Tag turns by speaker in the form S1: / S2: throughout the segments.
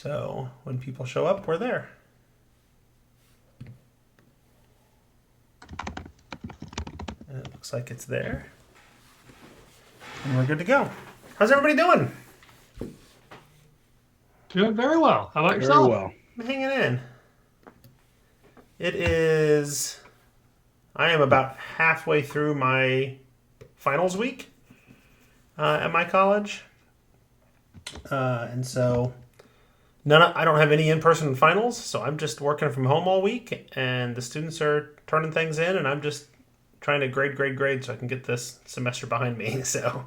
S1: So when people show up, we're there. And it looks like it's there. And we're good to go. How's everybody doing?
S2: Doing very well. How about
S3: Very
S2: yourself?
S3: well.
S1: I'm hanging in. I am about halfway through my finals week at my college. And so I don't have any in-person finals, so I'm just working from home all week, and the students are turning things in, and I'm just trying to grade so I can get this semester behind me. So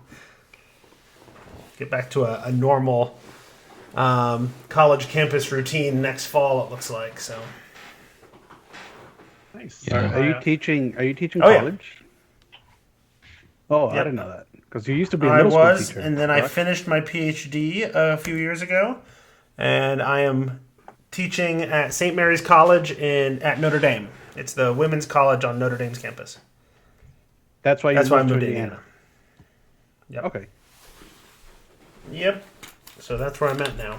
S1: get back to a normal college campus routine next fall, it looks like. So
S2: Nice.
S3: Yeah. Are you teaching
S1: Oh,
S3: college? Oh, I
S1: Yep.
S3: didn't know that. Because you used to be a
S1: I
S3: middle school
S1: was,
S3: teacher.
S1: and then I
S3: correct?
S1: finished my PhD a few years ago, and I am teaching at St. Mary's College at Notre Dame. It's the women's college on Notre Dame's campus.
S3: That's why you
S1: That's why I
S3: moved
S1: moved
S3: to
S1: to
S3: Indiana.
S1: Yep.
S3: Okay.
S1: Yep. So that's where I'm at now.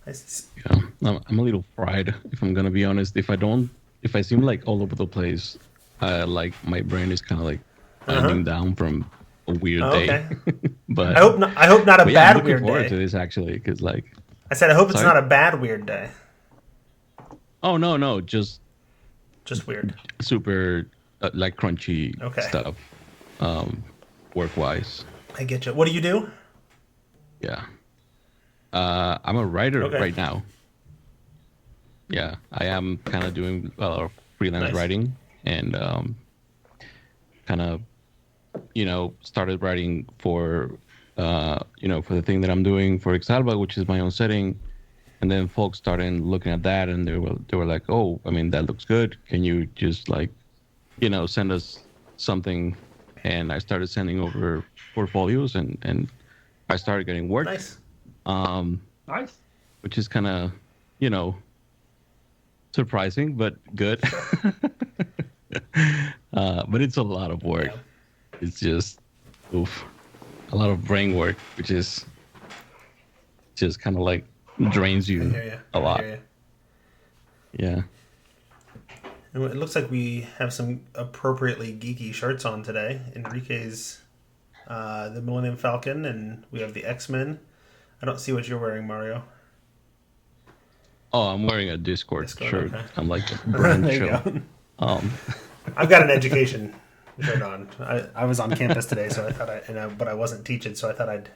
S4: Yeah, I'm a little fried, if I'm gonna be honest. If I seem like all over the place, like my brain is kind of like winding down from a weird
S1: Oh,
S4: day.
S1: okay.
S4: But
S1: I hope not a
S4: but yeah, I'm
S1: bad
S4: looking
S1: weird
S4: forward to
S1: day.
S4: this actually, because like,
S1: I said I hope it's
S4: Sorry?
S1: not a bad weird day.
S4: oh no, just
S1: Just weird.
S4: super like crunchy
S1: Okay.
S4: stuff, work wise.
S1: I get you. What do you do?
S4: Yeah. I'm a writer
S1: Okay.
S4: right now. Yeah, I am kind of doing a lot of freelance
S1: Nice.
S4: writing, and kind of, started writing for, for the thing that I'm doing for Exalba, which is my own setting. And then folks started looking at that, and they were like, "Oh, I mean, that looks good. Can you just like, send us something?" And I started sending over portfolios, and I started getting work.
S1: Nice.
S2: Nice.
S4: Which is kind of, surprising, but good. But it's a lot of work.
S1: Yeah.
S4: It's just, oof, a lot of brain work, which is just kind of like drains
S1: I
S4: you
S1: hear you.
S4: a lot.
S1: I hear you.
S4: Yeah.
S1: And it looks like we have some appropriately geeky shirts on today. Enrique's the Millennium Falcon, and we have the X-Men. I don't see what you're wearing, Mario.
S4: Oh, I'm wearing a Discord
S1: Discord,
S4: shirt.
S1: okay.
S4: I'm like a brand
S1: There you
S4: show.
S1: go.
S4: Um,
S1: I've got an education shirt on. I was on campus today, so I thought but I wasn't teaching, so I thought I'd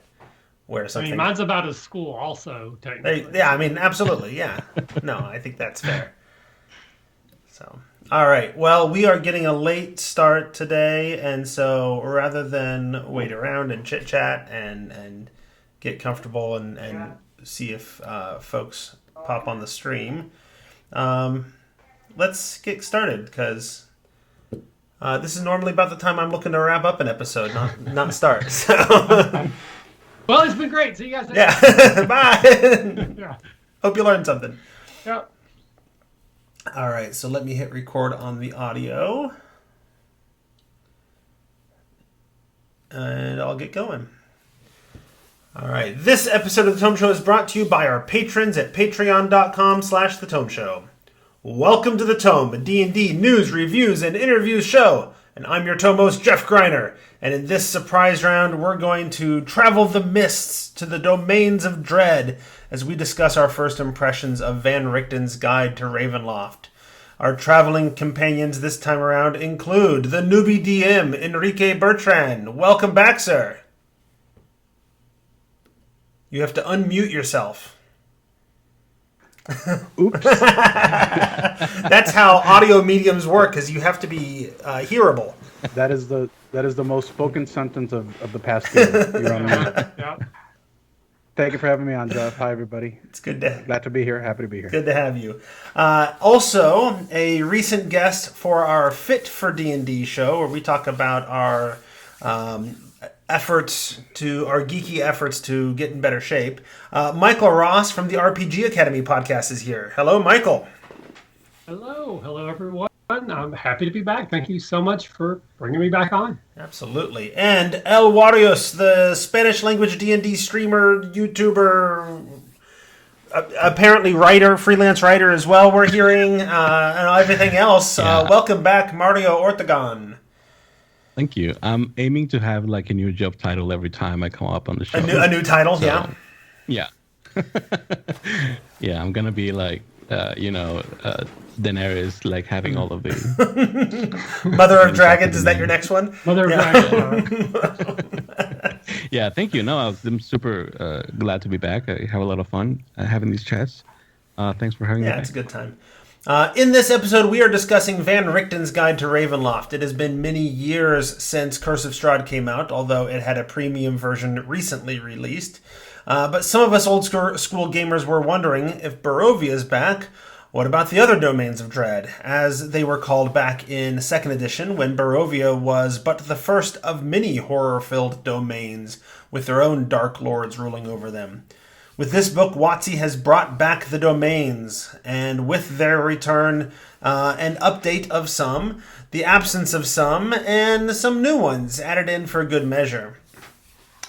S1: wear
S2: I
S1: something.
S2: mean, mine's about a school also, technically.
S1: Yeah, I mean, absolutely, yeah. No, I think that's fair. So, all right. Well, we are getting a late start today, and so rather than wait around and chit chat and get comfortable and see if folks pop on the stream, let's get started because this is normally about the time I'm looking to wrap up an episode, not start. So,
S2: Well, it's been great. See you guys next
S1: yeah. Bye.
S2: Yeah.
S1: Hope you learned something.
S2: Yeah.
S1: All right, so let me hit record on the audio. And I'll get going. All right, this episode of The Tome Show is brought to you by our patrons at patreon.com/The Tome Show. Welcome to The Tome, a D&D news, reviews, and interviews show. And I'm your Tome host, Jeff Greiner. And in this surprise round, we're going to travel the mists to the domains of dread as we discuss our first impressions of Van Richten's Guide to Ravenloft. Our traveling companions this time around include the newbie DM, Enrique Bertrand. Welcome back, sir. You have to unmute yourself.
S3: Oops.
S1: That's how audio mediums work, because you have to be hearable.
S3: that is the most spoken sentence of the past year. You're on mute.
S2: Yeah.
S3: Thank you for having me on, Jeff. Hi, everybody.
S1: It's good to
S3: Glad to be here. Happy to be here.
S1: Good to have you. Also, a recent guest for our Fit for D&D show, where we talk about our geeky efforts to get in better shape. Michael Ross from the RPG Academy podcast is here. Hello, Michael.
S2: Hello, everyone. fun. I'm happy to be back. Thank you so much for bringing me back on.
S1: Absolutely. And El Warrios, the Spanish language D&D streamer, YouTuber, apparently writer, freelance writer as well, we're hearing, and everything else.
S4: Yeah.
S1: Welcome back, Mario Ortegon.
S4: Thank you. I'm aiming to have like a new job title every time I come up on the show.
S1: A new title, so,
S4: yeah. Yeah, I'm going to be like, Daenerys, like having all of the...
S1: Mother of Dragons, is that your next one?
S2: Mother of Dragons.
S4: Yeah, thank you. No, I'm super glad to be back. I have a lot of fun having these chats. Thanks for having me back.
S1: Yeah, it's a good time. In this episode, we are discussing Van Richten's Guide to Ravenloft. It has been many years since Curse of Strahd came out, although it had a premium version recently released. But some of us old school gamers were wondering, if Barovia's back, what about the other domains of Dread, as they were called back in 2nd edition, when Barovia was but the first of many horror-filled domains, with their own dark lords ruling over them. With this book, WotC has brought back the domains, and with their return, an update of some, the absence of some, and some new ones added in for good measure.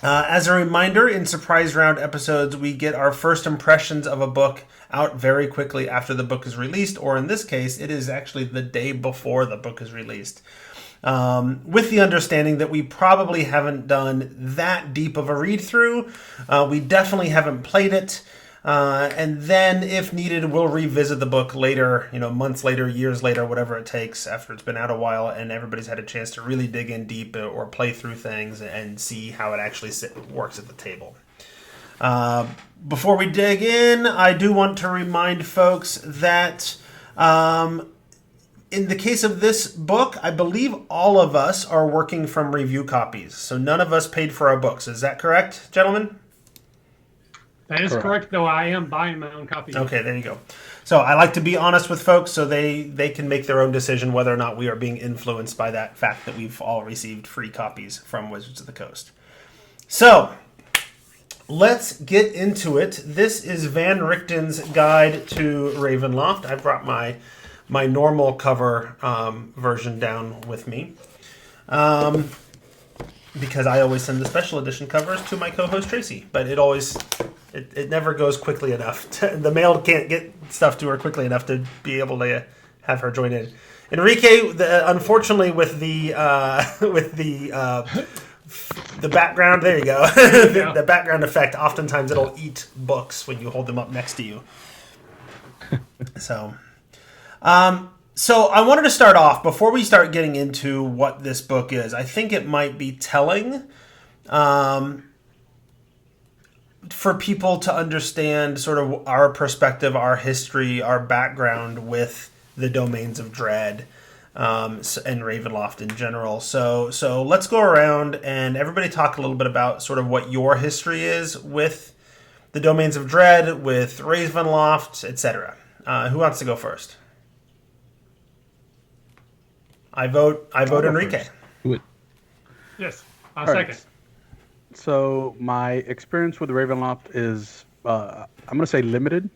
S1: As a reminder, in Surprise Round episodes, we get our first impressions of a book out very quickly after the book is released, or in this case, it is actually the day before the book is released. With the understanding that we probably haven't done that deep of a read-through. We definitely haven't played it. And then, if needed, we'll revisit the book later, months later, years later, whatever it takes, after it's been out a while and everybody's had a chance to really dig in deep or play through things and see how it actually works at the table. Before we dig in, I do want to remind folks that in the case of this book, I believe all of us are working from review copies. So none of us paid for our books. Is that correct, gentlemen?
S2: That is correct, though I am buying my own copy.
S1: Okay, there you go. So I like to be honest with folks so they can make their own decision whether or not we are being influenced by that fact that we've all received free copies from Wizards of the Coast. So let's get into it. This is Van Richten's Guide to Ravenloft. I brought my normal cover version down with me. Because I always send the special edition covers to my co-host Tracy, but it never goes quickly enough. The mail can't get stuff to her quickly enough to be able to have her join in. Enrique, unfortunately, with the background, there you go, the background effect. Oftentimes, it'll eat books when you hold them up next to you. So I wanted to start off, before we start getting into what this book is, I think it might be telling for people to understand sort of our perspective, our history, our background with the domains of Dread and Ravenloft in general. So let's go around and everybody talk a little bit about sort of what your history is with the domains of Dread, with Ravenloft, etc. Who wants to go first? I vote Enrique.
S2: Yes, I'll second.
S3: Right. So my experience with Ravenloft is, I'm going to say limited.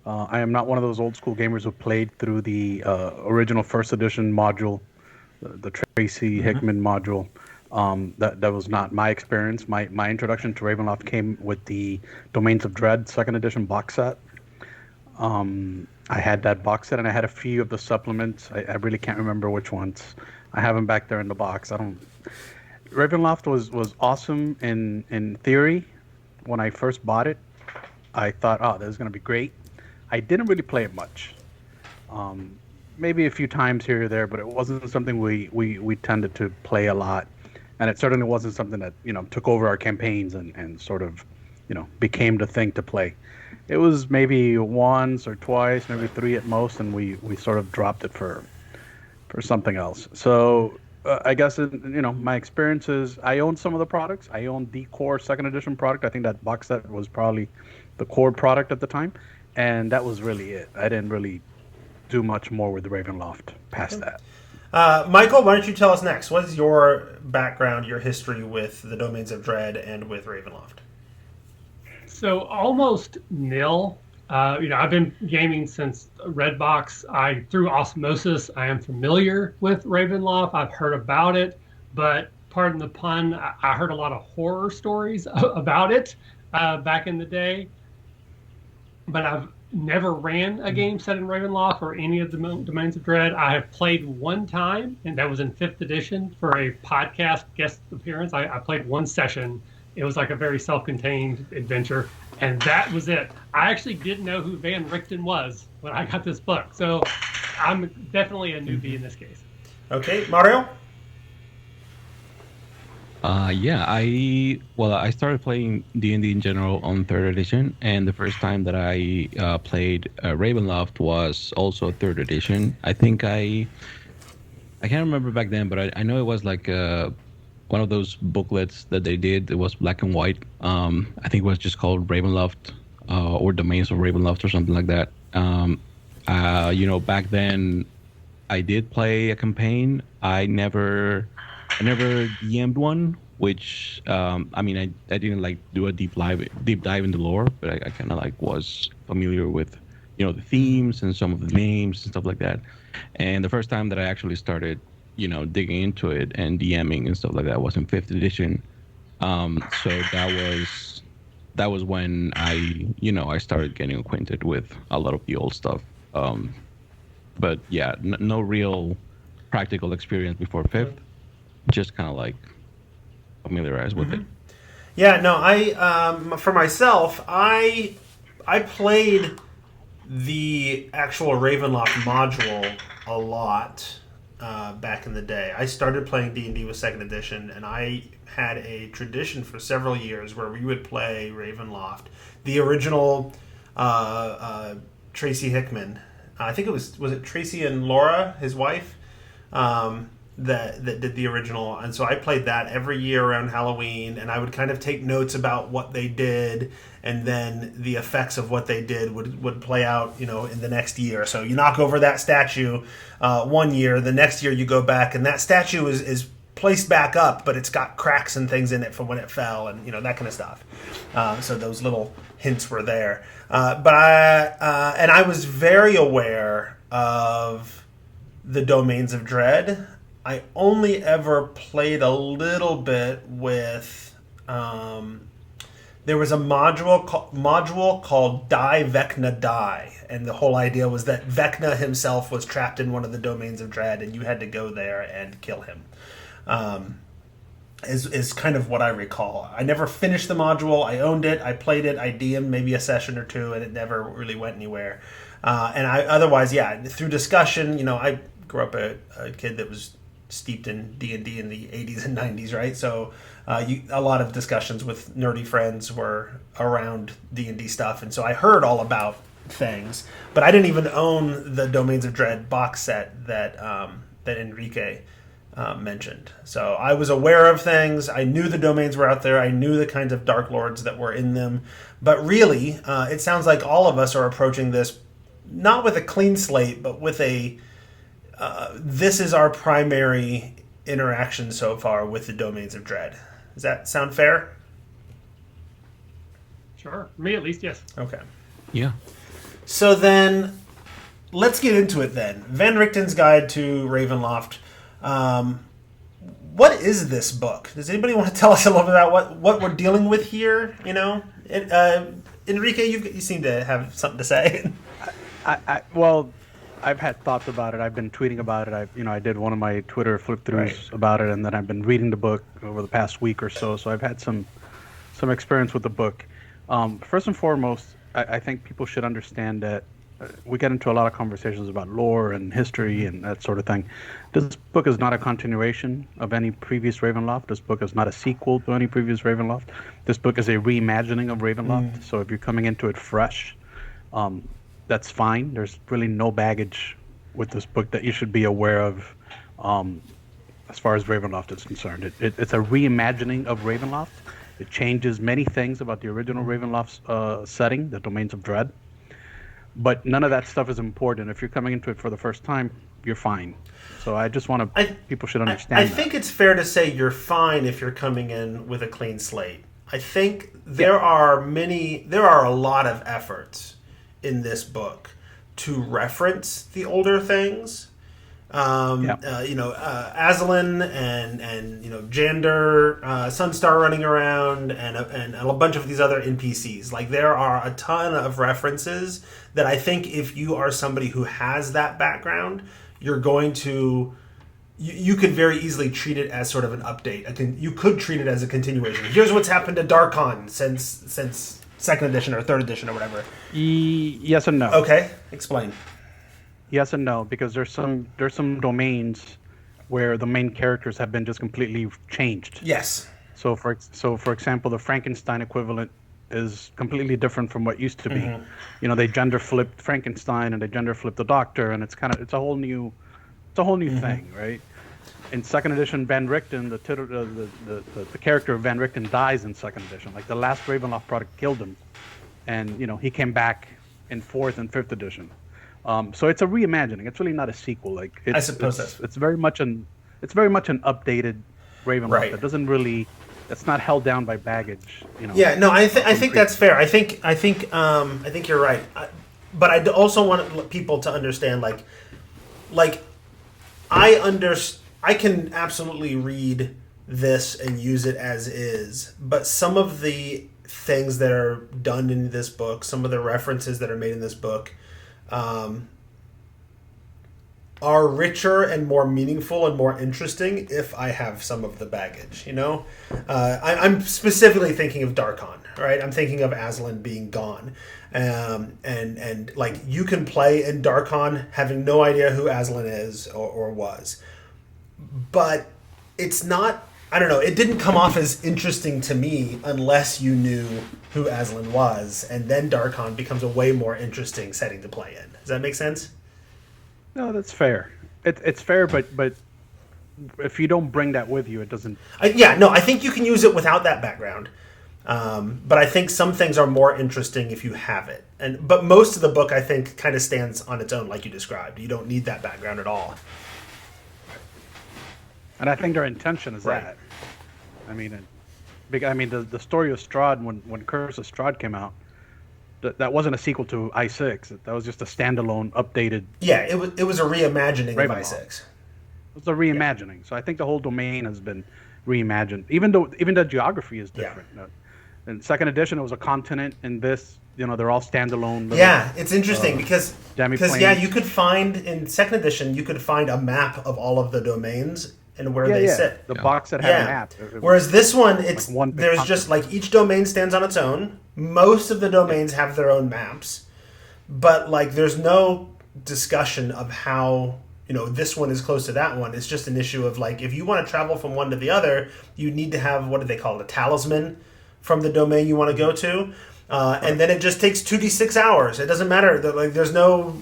S3: I am not one of those old school gamers who played through the original first edition module, the Tracy Hickman module. That was not my experience. My introduction to Ravenloft came with the Domains of Dread 2nd edition box set. I had that box set, and I had a few of the supplements. I really can't remember which ones. I have them back there in the box. Ravenloft was awesome in theory. When I first bought it, I thought, oh, this is going to be great. I didn't really play it much. Maybe a few times here or there, but it wasn't something we tended to play a lot. And it certainly wasn't something that, took over our campaigns and sort of, became the thing to play. It was maybe once or twice, maybe 3 at most, and we sort of dropped it for something else. So I guess my experiences. I owned some of the products. I owned the core 2nd edition product. I think that box set was probably the core product at the time, and that was really it. I didn't really do much more with the Ravenloft past that.
S1: Michael, why don't you tell us next? What is your background, your history with the Domains of Dread and with Ravenloft?
S2: So almost nil. I've been gaming since Redbox. Through osmosis, I am familiar with Ravenloft. I've heard about it, but pardon the pun, I heard a lot of horror stories about it back in the day. But I've never ran a game set in Ravenloft or any of the Domains of Dread. I have played one time, and that was in 5th edition for a podcast guest appearance. I played one session. It was like a very self-contained adventure, and that was it. I actually didn't know who Van Richten was when I got this book, so I'm definitely a newbie in this case.
S1: Okay, Mario?
S4: I started playing D&D in general on 3rd edition, and the first time that I played Ravenloft was also 3rd edition. I think I can't remember back then, but I know it was like one of those booklets that they did. It was black and white. I think it was just called Ravenloft or Domains of Ravenloft or something like that. Back then I did play a campaign. I never DM'd one, which I didn't like do a deep dive into lore, but I kind of like was familiar with the themes and some of the names and stuff like that. And the first time that I actually started digging into it and DMing and stuff like that was in 5th edition. So that was when I started getting acquainted with a lot of the old stuff. But yeah, no real practical experience before 5th. Just kind of like familiarized with it.
S1: Yeah, no, I for myself, I played the actual Ravenloft module a lot back in the day. I started playing D&D with 2nd edition, and I had a tradition for several years where we would play Ravenloft, the original Tracy Hickman. I think it was it Tracy and Laura, his wife. That did the original, and so I played that every year around Halloween, and I would kind of take notes about what they did, and then the effects of what they did would play out, in the next year. So you knock over that statue one year, the next year you go back, and that statue is placed back up, but it's got cracks and things in it from when it fell, and that kind of stuff. So those little hints were there, but I was very aware of the Domains of Dread. I only ever played a little bit with. There was a module called Die Vecna Die, and the whole idea was that Vecna himself was trapped in one of the Domains of Dread, and you had to go there and kill him. Is kind of what I recall. I never finished the module. I owned it. I played it. I DM'd maybe a session or two, and it never really went anywhere. Through discussion, I grew up a kid that was steeped in D&D in the 80s and 90s, right? So a lot of discussions with nerdy friends were around D&D stuff, and so I heard all about things, but I didn't even own the Domains of Dread box set that Enrique mentioned. So I was aware of things. I knew the domains were out there. I knew the kinds of Dark Lords that were in them. But really, it sounds like all of us are approaching this not with a clean slate, but with this is our primary interaction so far with the Domains of Dread. Does that sound fair?
S2: Sure. For me, at least, yes.
S1: Okay.
S4: Yeah.
S1: So then, let's get into it then. Van Richten's Guide to Ravenloft. What is this book? Does anybody want to tell us a little bit about what we're dealing with here? Enrique, you seem to have something to say.
S3: I've had thoughts about it. I've been tweeting about it. I did one of my Twitter flip-throughs about it, and then I've been reading the book over the past week or so. So I've had some experience with the book. First and foremost, I think people should understand that we get into a lot of conversations about lore and history and that sort of thing. This book is not a continuation of any previous Ravenloft. This book is not a sequel to any previous Ravenloft. This book is a reimagining of Ravenloft. So if you're coming into it fresh, that's fine. There's really no baggage with this book that you should be aware of as far as Ravenloft is concerned. It's a reimagining of Ravenloft. It changes many things about the original Ravenloft setting, the Domains of Dread. But none of that stuff is important. If you're coming into it for the first time, you're fine. So I just want to, people should understand
S1: I think it's fair to say you're fine if you're coming in with a clean slate. I think there are a lot of efforts in this book to reference the older things. Aslan and Jander, Sunstar running around, and a bunch of these other NPCs. Like, there are a ton of references that I think if you are somebody who has that background, you're going to... You could very easily treat it as sort of an update. You could treat it as a continuation. Here's what's happened to Darkon since second edition or third edition or whatever.
S3: Yes and no.
S1: Okay, explain.
S3: Yes and no, because there's some domains where the main characters have been just completely changed.
S1: Yes.
S3: So for example, the Frankenstein equivalent is completely different from what used to be. Mm-hmm. They gender flipped Frankenstein and they gender flipped the Doctor, and it's a whole new mm-hmm. thing, right? In second edition, Van Richten, the character of Van Richten dies in second edition. Like, the last Ravenloft product killed him, and he came back in fourth and fifth edition. So it's a reimagining. It's really not a sequel. Like,
S1: I suppose
S3: it's very much an updated Ravenloft.
S1: Right.
S3: That doesn't really. It's not held down by baggage.
S1: Yeah. No, I think that's fair. I think you're right. But I also want people to understand, like I can absolutely read this and use it as is, but some of the things that are done in this book, some of the references that are made in this book, are richer and more meaningful and more interesting if I have some of the baggage, I'm specifically thinking of Darkon, right? I'm thinking of Aslan being gone. And like, you can play in Darkon having no idea who Aslan is or was. But it's not, I don't know, it didn't come off as interesting to me unless you knew who Aslan was, and then Darkon becomes a way more interesting setting to play in. Does that make sense?
S3: No, that's fair. It's fair, but if you don't bring that with you, it doesn't...
S1: I think you can use it without that background. But I think some things are more interesting if you have it. But most of the book, I think, kind of stands on its own, like you described. You don't need that background at all.
S3: And I think their intention is
S1: right.
S3: The story of Strahd, when Curse of Strahd came out, that wasn't a sequel to I6. That was just a standalone, updated...
S1: Yeah, it was a reimagining of I6.
S3: It was a reimagining. Yeah. So I think the whole domain has been reimagined. Even the geography is different. Yeah. In second edition, it was a continent. In this, they're all standalone.
S1: It's interesting because you could find in second edition, you could find a map of all of the domains and where they sit.
S3: The box that had a map.
S1: Whereas this one, there's continent. Just like each domain stands on its own. Most of the domains have their own maps, but like, there's no discussion of how this one is close to that one. It's just an issue of, like, if you want to travel from one to the other, you need to have, what do they call it, a talisman from the domain you want to go to, and then it just takes 2d6 hours. It doesn't matter. There's no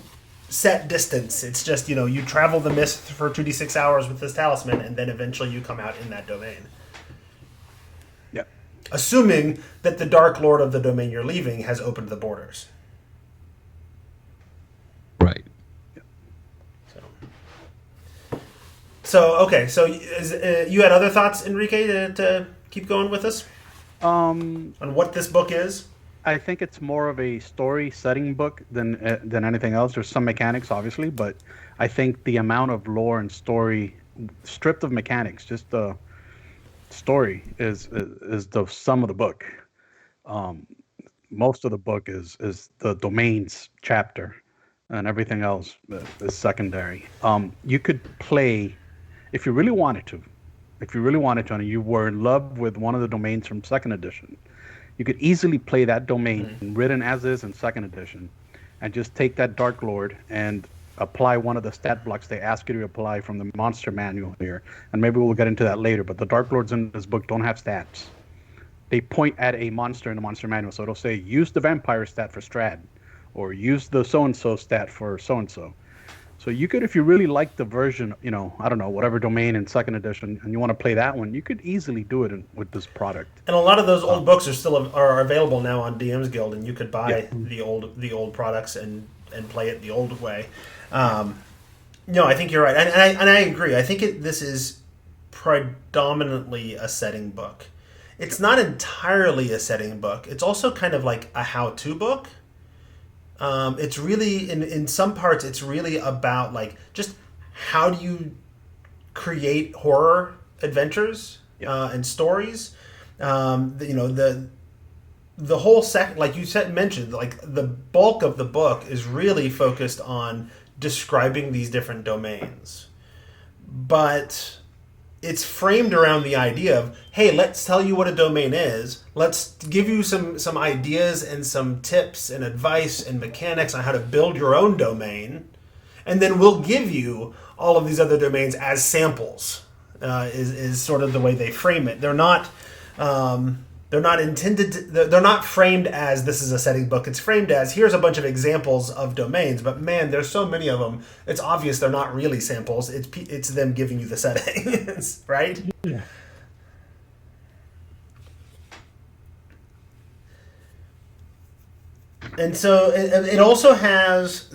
S1: set distance. It's just, you travel the mist for 2d6 hours with this talisman, and then eventually you come out in that domain.
S3: Yeah.
S1: Assuming that the Dark Lord of the domain you're leaving has opened the borders.
S4: Right.
S1: So okay. So you had other thoughts, Enrique, to keep going with us? On what this book is?
S3: I think it's more of a story setting book than anything else. There's some mechanics, obviously, but I think the amount of lore and story, stripped of mechanics, just the story is the sum of the book. Most of the book is the domains chapter, and everything else is secondary. You could play, if you really wanted to, and you were in love with one of the domains from second edition, you could easily play that domain written as is in second edition, and just take that Dark Lord and apply one of the stat blocks they ask you to apply from the monster manual here. And maybe we'll get into that later, but the Dark Lords in this book don't have stats. They point at a monster in the monster manual. So it'll say, use the vampire stat for Strahd, or use the so-and-so stat for so-and-so. So you could, if you really like the version, I don't know, whatever domain in second edition, and you want to play that one, you could easily do it with this product.
S1: And a lot of those old books are available now on DM's Guild, and you could buy the old products and play it the old way. No, I think you're right, and I agree. I think this is predominantly a setting book. It's not entirely a setting book. It's also kind of like a how-to book. It's really in some parts. It's really about like just how do you create horror adventures and stories. The whole like you mentioned, like the bulk of the book is really focused on describing these different domains, but it's framed around the idea of, hey, let's tell you what a domain is. Let's give you some ideas and some tips and advice and mechanics on how to build your own domain, and then we'll give you all of these other domains as samples. Is sort of the way they frame it. They're not intended. They're not framed as this is a setting book. It's framed as here's a bunch of examples of domains. But man, there's so many of them. It's obvious they're not really samples. It's them giving you the settings, right?
S2: Yeah.
S1: And so it also has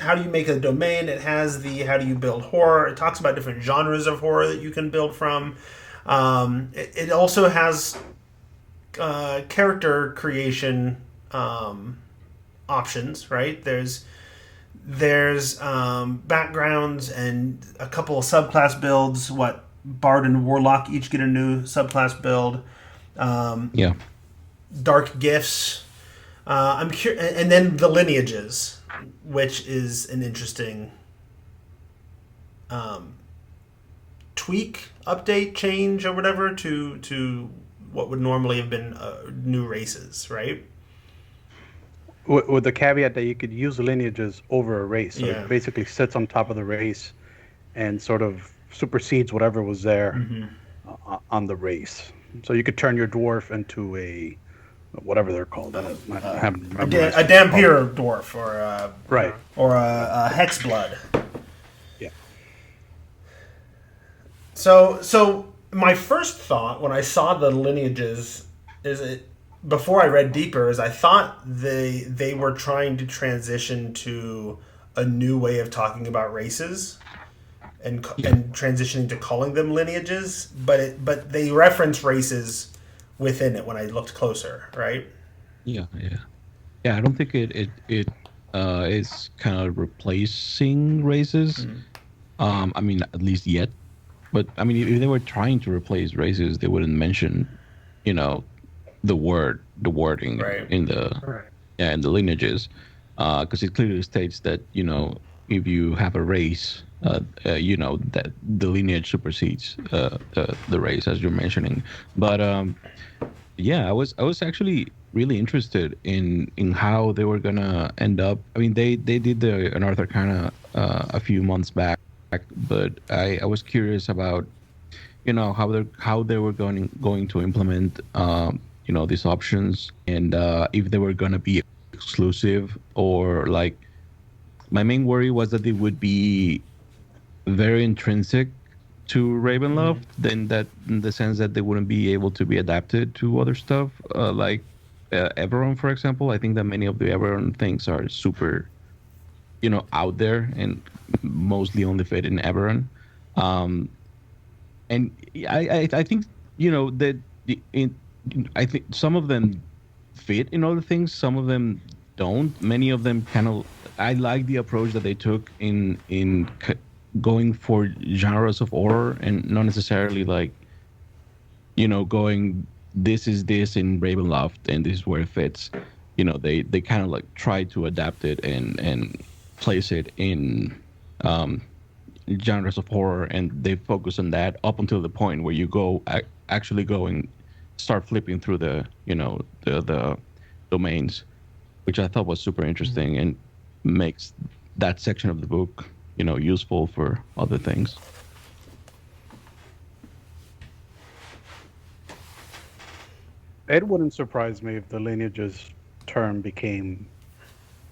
S1: how do you make a domain. It has the how do you build horror. It talks about different genres of horror that you can build from. It also has character creation options, right? There's backgrounds and a couple of subclass builds. Bard and Warlock each get a new subclass build. Dark gifts. I'm curious, and then the lineages, which is an interesting tweak, update, change, or whatever to what would normally have been new races, right?
S3: With the caveat that you could use lineages over a race. So
S1: Yeah.
S3: it basically sits on top of the race and sort of supersedes whatever was there on the race. So you could turn your dwarf into a whatever they're called. I haven't
S1: A
S3: memorized
S1: Dampier dwarf or a,
S3: Right.
S1: or a Hexblood.
S3: Yeah.
S1: So my first thought when I saw the lineages before I read deeper is I thought they were trying to transition to a new way of talking about races and transitioning to calling them lineages, but they reference races within it when I looked closer, right?
S4: Yeah. I don't think it is kind of replacing races. I mean, at least yet. But I mean, if they were trying to replace races, they wouldn't mention, the wording
S1: Right.
S4: in the lineages, because it clearly states that if you have a race, that the lineage supersedes the race, as you're mentioning. But I was actually really interested in how they were gonna end up. I mean, they did the Unearthed Arcana a few months back, but I was curious about how they were going to implement these options, and if they were gonna be exclusive, or like, my main worry was that they would be very intrinsic to Ravenloft, then that in the sense that they wouldn't be able to be adapted to other stuff, like Eberron, for example. I think that many of the Eberron things are super, out there and mostly only fit in Eberron. And I think that I think some of them fit in other things, some of them don't. Many of them kind of. I like the approach that they took in going for genres of horror, and not necessarily like going, this is this in Ravenloft and this is where it fits. They kind of like try to adapt it and place it in genres of horror, and they focus on that up until the point where you actually go and start flipping through the the domains, which I thought was super interesting and makes that section of the book useful for other things.
S3: It wouldn't surprise me if the lineages term became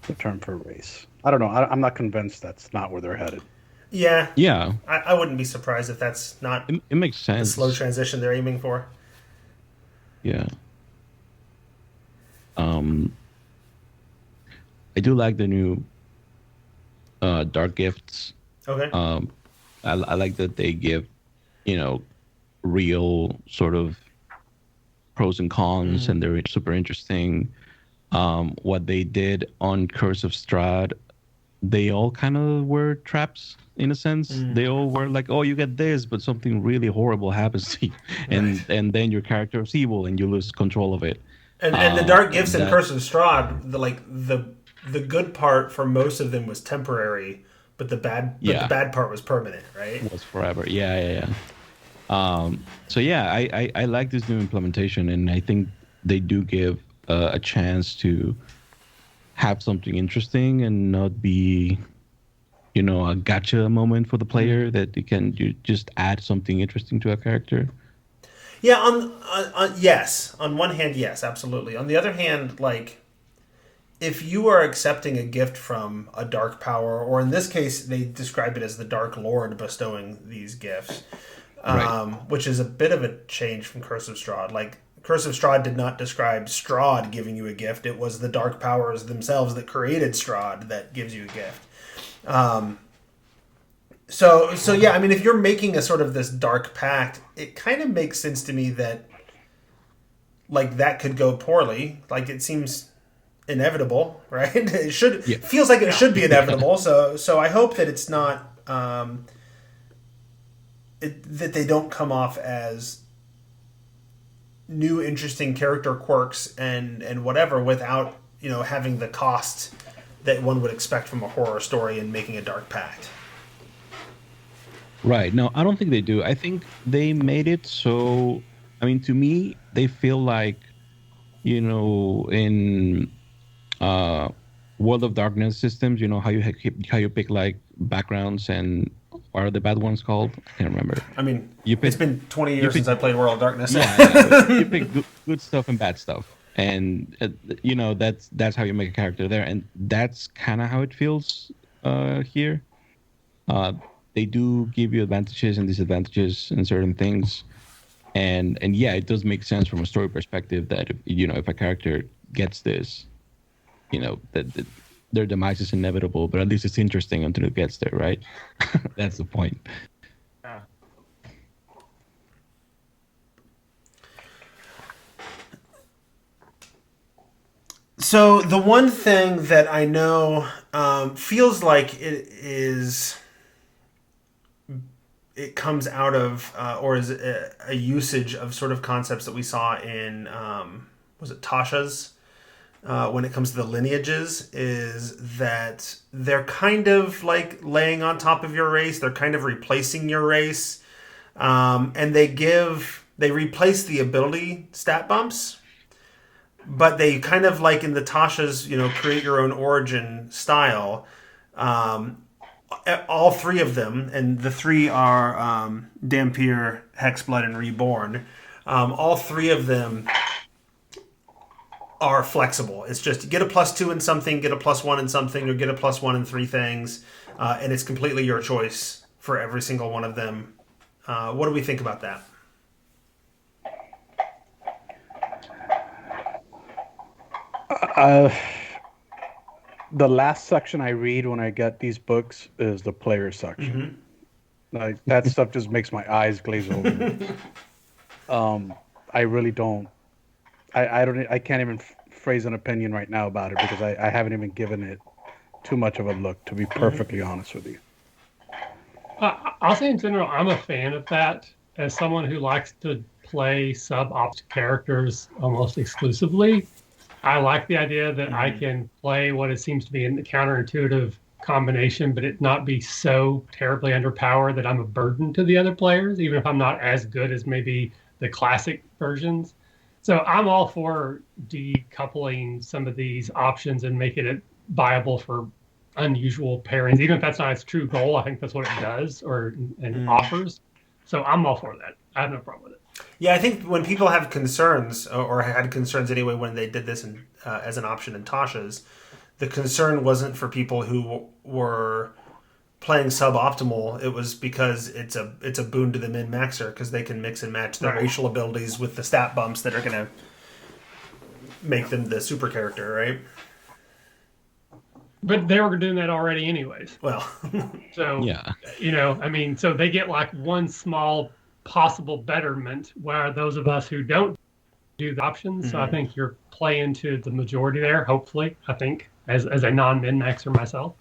S3: the term for race. I don't know. I'm not convinced that's not where they're headed.
S1: Yeah. I wouldn't be surprised if that's not
S4: It makes
S1: the
S4: sense.
S1: slow transition they're aiming for.
S4: Yeah. I do like the new dark gifts.
S1: Okay.
S4: I like that they give, real sort of pros and cons, and they're super interesting. What they did on Curse of Strahd, they all kind of were traps in a sense. They all were like, "Oh, you get this, but something really horrible happens to you,
S1: Right.
S4: and then your character is evil, and you lose control of it."
S1: And the Dark Gifts and
S4: That
S1: Curse of Strahd, the good part for most of them was temporary, but the
S4: yeah
S1: bad part was permanent, right?
S4: was forever. Yeah, yeah, yeah. So yeah, I like this new implementation, and I think they do give a chance to have something interesting and not be, a gotcha moment for the player, that you just add something interesting to a character.
S1: Yeah, yes. On one hand, yes, absolutely. On the other hand, like if you are accepting a gift from a dark power, or in this case, they describe it as the Dark Lord bestowing these gifts,
S4: Right.
S1: which is a bit of a change from Curse of Strahd. Like Curse of Strahd did not describe Strahd giving you a gift; it was the dark powers themselves that created Strahd that gives you a gift. So yeah, I mean, if you're making a sort of this dark pact, it kind of makes sense to me that like that could go poorly. Like it seems inevitable, right? It should
S4: Yeah.
S1: feels like it should be inevitable. So I hope that it's not that they don't come off as new interesting character quirks and whatever without having the cost that one would expect from a horror story and making a dark pact.
S4: Right. No, I don't think they do. I think they made it so. I mean, to me, they feel like, in uh, World of Darkness systems, how how you pick like backgrounds, and what are the bad ones called? I can't remember.
S1: I mean,
S4: You
S1: it's
S4: pick,
S1: been 20
S4: you
S1: years
S4: pick,
S1: since I played World of Darkness.
S4: yeah, you pick good stuff and bad stuff, and that's how you make a character there, and that's kind of how it feels here. Uh, they do give you advantages and disadvantages in certain things, and yeah, it does make sense from a story perspective that if a character gets this, that their demise is inevitable, but at least it's interesting until it gets there, right? That's the point.
S1: So the one thing that I know feels like it comes out of or is a usage of sort of concepts that we saw in was it Tasha's when it comes to the lineages, is that they're kind of like laying on top of your race. They're kind of replacing your race, and they replace the ability stat bumps, but they kind of like in the Tasha's, create your own origin style. All three of them, and the three are Dampier, Hexblood, and Reborn. All three of them are flexible. It's just get a +2 in something, get a +1 in something, or get a +1 in three things, and it's completely your choice for every single one of them. What do we think about that?
S3: The last section I read when I get these books is the player section. Like that stuff just makes my eyes glaze over. I really don't. I don't. I can't even phrase an opinion right now about it because I haven't even given it too much of a look. To be perfectly honest with you.
S2: I'll say in general, I'm a fan of that. As someone who likes to play sub-opt characters almost exclusively, I like the idea that I can play what it seems to be a counterintuitive combination, but it not be so terribly underpowered that I'm a burden to the other players, even if I'm not as good as maybe the classic versions. So I'm all for decoupling some of these options and making it viable for unusual pairings, even if that's not its true goal. I think that's what it does and offers. So I'm all for that. I have no problem with it.
S1: Yeah, I think when people have concerns, or had concerns anyway, when they did this as an option in Tasha's, the concern wasn't for people who were playing suboptimal. It was because it's a boon to the min maxer because they can mix and match their racial abilities with the stat bumps that are going to make them the super character, right?
S2: But they were doing that already anyways.
S1: Well,
S2: So,
S4: Yeah.
S2: so they get like one small possible betterment, where those of us who don't do the options. So I think you're playing to the majority there, hopefully, I think, as a non-min-maxer myself.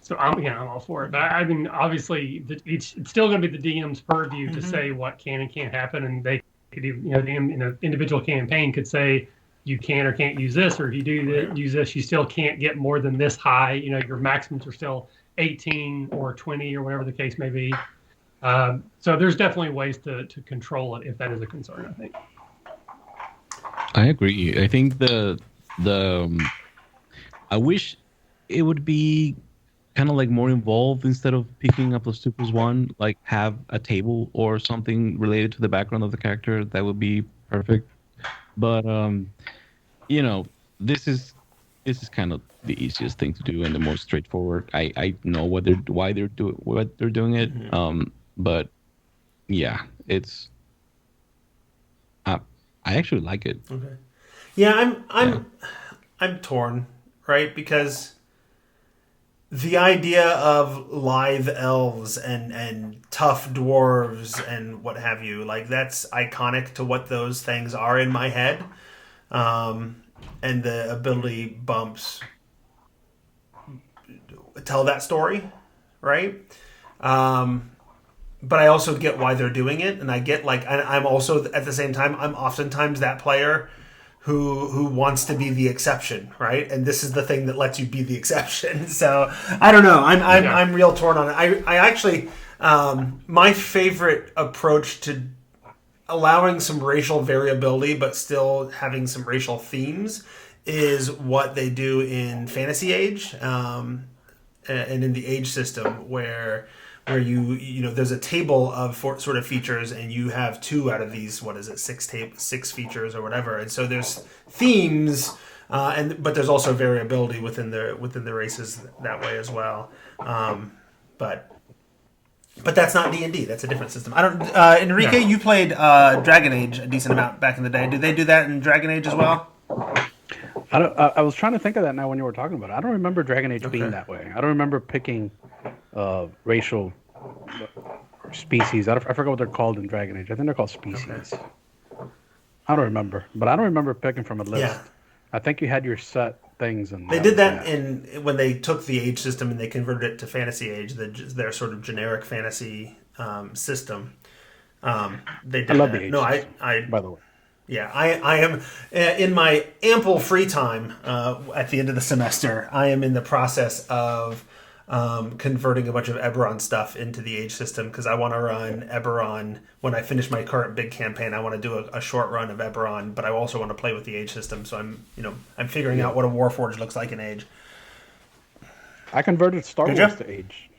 S2: So I'm all for it. But I mean, obviously, it's still going to be the DM's purview to say what can and can't happen, and they could even, the individual campaign could say you can or can't use this, or if you do use this, you still can't get more than this high. Your maximums are still 18 or 20 or whatever the case may be. So there's definitely ways to control it if that is a concern, I think.
S4: I agree. I think I wish it would be kind of like more involved instead of picking up those 2+1, like have a table or something related to the background of the character. That would be perfect. But this is kind of the easiest thing to do and the most straightforward. I know why they're doing it. But yeah, it's I actually like it.
S1: Okay. Yeah, I'm torn, right? Because the idea of lithe elves and tough dwarves and what have you, like that's iconic to what those things are in my head. And the ability bumps tell that story, right? But I also get why they're doing it, and I get I'm also at the same time I'm oftentimes that player who wants to be the exception, right? And this is the thing that lets you be the exception. So I don't know. I'm real torn on it. I actually my favorite approach to allowing some racial variability but still having some racial themes is what they do in Fantasy Age and in the Age system where you there's a table of sort of features and you have 2 out of these, what is it, 6 features or whatever, and so there's themes but there's also variability within the races that way as well. But that's not D&D. That's a different system. I don't. Enrique, you played Dragon Age a decent amount back in the day. Do they do that in Dragon Age as well?
S3: I was trying to think of that now when you were talking about it. I don't remember Dragon Age being that way. I don't remember picking racial species. I forget what they're called in Dragon Age. I think they're called species. Okay. I don't remember, but I don't remember picking from a list. Yeah. I think you had your set things, and
S1: they did that when they took the Age system and they converted it to Fantasy Age, their sort of generic fantasy system. They did. I
S3: love
S1: that.
S3: the Age.
S1: No,
S3: system,
S1: I
S3: by the way.
S1: Yeah, I am in my ample free time at the end of the semester. I am in the process of converting a bunch of Eberron stuff into the Age system because I want to run Eberron when I finish my current big campaign. I want to do a short run of Eberron, but I also want to play with the Age system. So I'm figuring out what a Warforged looks like in Age.
S3: I converted Star Wars to Age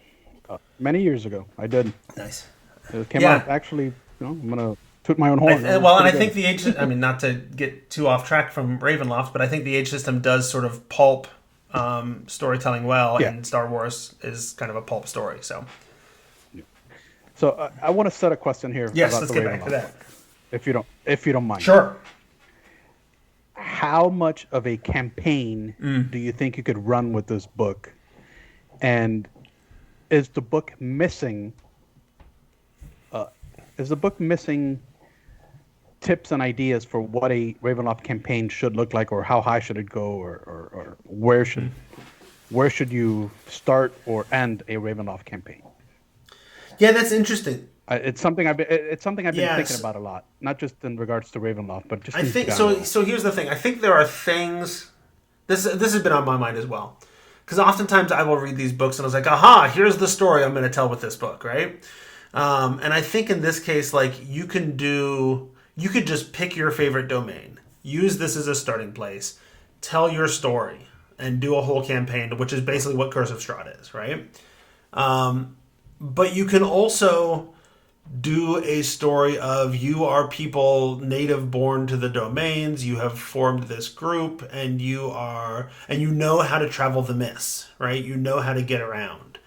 S3: many years ago. I did.
S1: Nice.
S3: It came out actually. I'm gonna toot my own horn.
S1: I think the Age. I mean, not to get too off track from Ravenloft, but I think the Age system does sort of pulp storytelling well, and Star Wars is kind of a pulp story. So
S3: I want to set a question here.
S1: Yes, let's get back to that.
S3: If you don't mind.
S1: Sure.
S3: How much of a campaign do you think you could run with this book? And is the book missing? Tips and ideas for what a Ravenloft campaign should look like, or how high should it go, or where should you start or end a Ravenloft campaign?
S1: Yeah, that's interesting.
S3: It's something I've been thinking about a lot, not just in regards to Ravenloft, but just.
S1: I think so. So here's the thing. I think there are things. This has been on my mind as well, because oftentimes I will read these books and I was like, aha, here's the story I'm going to tell with this book, right? And I think in this case, like you could just pick your favorite domain, use this as a starting place, tell your story, and do a whole campaign, which is basically what Curse of Strahd is, right? But you can also do a story of you are people native born to the domains, you have formed this group, and you know how to travel the mists, right? You know how to get around.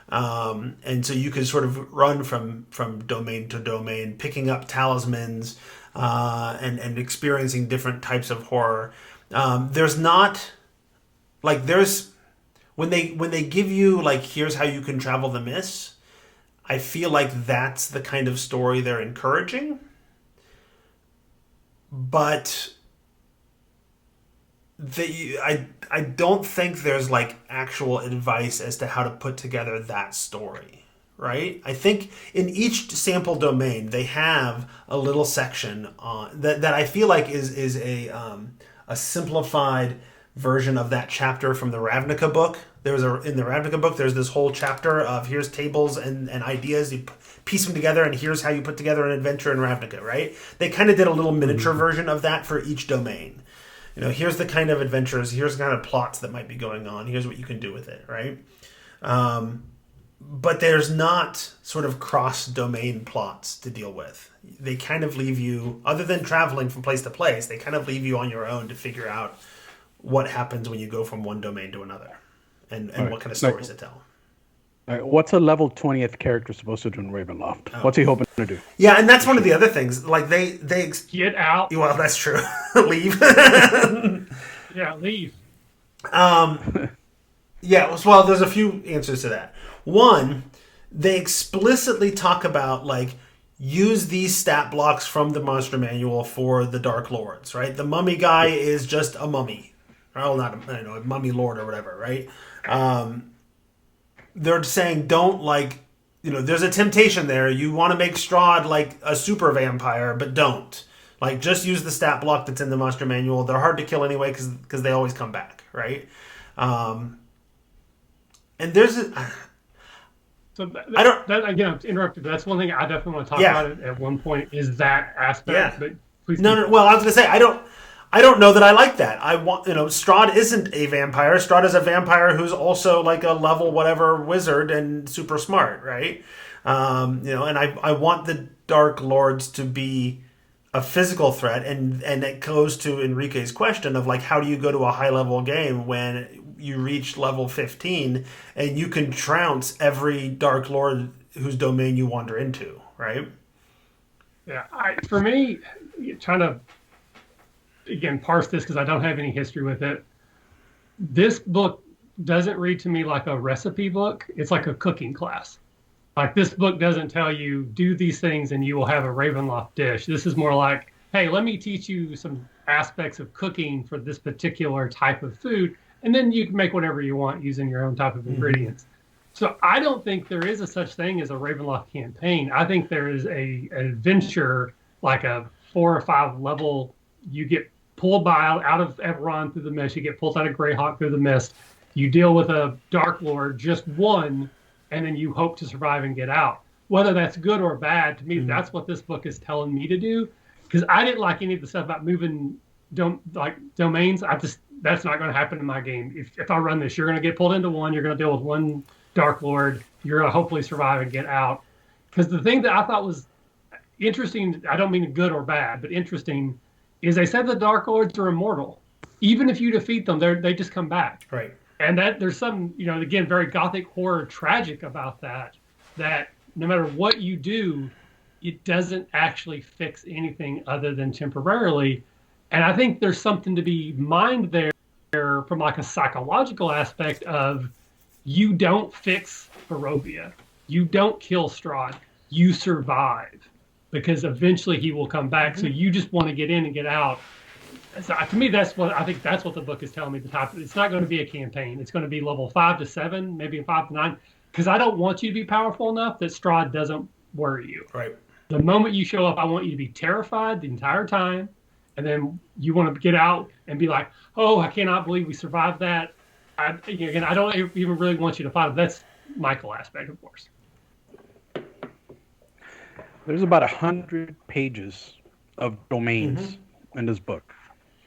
S1: And so you can sort of run from domain to domain, picking up talismans and experiencing different types of horror. There's not like when they give you like here's how you can travel the mists. I feel like that's the kind of story they're encouraging. but I don't think there's like actual advice as to how to put together that story, right? I think in each sample domain they have a little section on that I feel like is a simplified version of that chapter from the Ravnica book. In the Ravnica book, there's this whole chapter of here's tables and ideas. You piece them together, and here's how you put together an adventure in Ravnica, right? They kind of did a little miniature version of that for each domain. Here's the kind of adventures, here's the kind of plots that might be going on, here's what you can do with it, right? But there's not sort of cross-domain plots to deal with. They kind of leave you, other than traveling from place to place, they kind of leave you on your own to figure out what happens when you go from one domain to another, and what kind of stories to tell.
S3: All right, what's a level 20th character supposed to do in Ravenloft?
S1: Oh.
S3: What's he hoping to do?
S1: Yeah, and that's one of the other things. Like they
S2: Get out.
S1: Well, that's true. Leave.
S2: Yeah, leave.
S1: Yeah, well, there's a few answers to that. One, they explicitly talk about like use these stat blocks from the monster manual for the Dark Lords, right? The mummy guy is just a mummy. Well, not a mummy lord or whatever, right? They're saying don't there's a temptation there. You want to make Strahd like a super vampire, but don't. Like, just use the stat block that's in the monster manual. They're hard to kill anyway because they always come back, right? And there's
S2: So again, I'm interrupted. But that's one thing I definitely want to talk about it at one point is that aspect.
S1: Yeah.
S2: But please.
S1: No. Well, I was gonna say I don't know that I like that. I want Strahd isn't a vampire. Strahd is a vampire who's also like a level whatever wizard and super smart, right? And I want the Dark Lords to be a physical threat, and it goes to Enrique's question of like how do you go to a high level game when you reach level 15 and you can trounce every Dark Lord whose domain you wander into, right?
S2: Yeah, for me, trying to again parse this because I don't have any history with it. This book doesn't read to me like a recipe book. It's like a cooking class. Like, this book doesn't tell you do these things and you will have a Ravenloft dish. This is more like, hey, let me teach you some aspects of cooking for this particular type of food, and then you can make whatever you want using your own type of ingredients. So I don't think there is a such thing as a Ravenloft campaign. I think there is an adventure, like a 4 or 5 level. You get pulled out of Everon through the mist. You get pulled out of Greyhawk through the mist. You deal with a Dark Lord, just one, and then you hope to survive and get out. Whether that's good or bad, to me, that's what this book is telling me to do. Because I didn't like any of the stuff about moving domains. That's not going to happen in my game. If I run this, you're going to get pulled into one. You're going to deal with one Dark Lord. You're going to hopefully survive and get out. Because the thing that I thought was interesting, I don't mean good or bad, but interesting, is they said the Dark Lords are immortal. Even if you defeat them, they just come back.
S1: Right.
S2: And that there's some, again, very gothic horror tragic about that no matter what you do, it doesn't actually fix anything other than temporarily. And I think there's something to be mined there from like a psychological aspect of you don't fix Barovia. You don't kill Strahd. You survive because eventually he will come back. So you just want to get in and get out. So to me, that's what the book is telling me. It's not going to be a campaign. It's going to be level 5 to 7, maybe 5 to 9, because I don't want you to be powerful enough that Strahd doesn't worry you.
S1: Right.
S2: The moment you show up, I want you to be terrified the entire time, and then you want to get out and be like, "Oh, I cannot believe we survived that." I don't even really want you to fight. That's Michael aspect, of course.
S3: There's about 100 pages of domains in this book.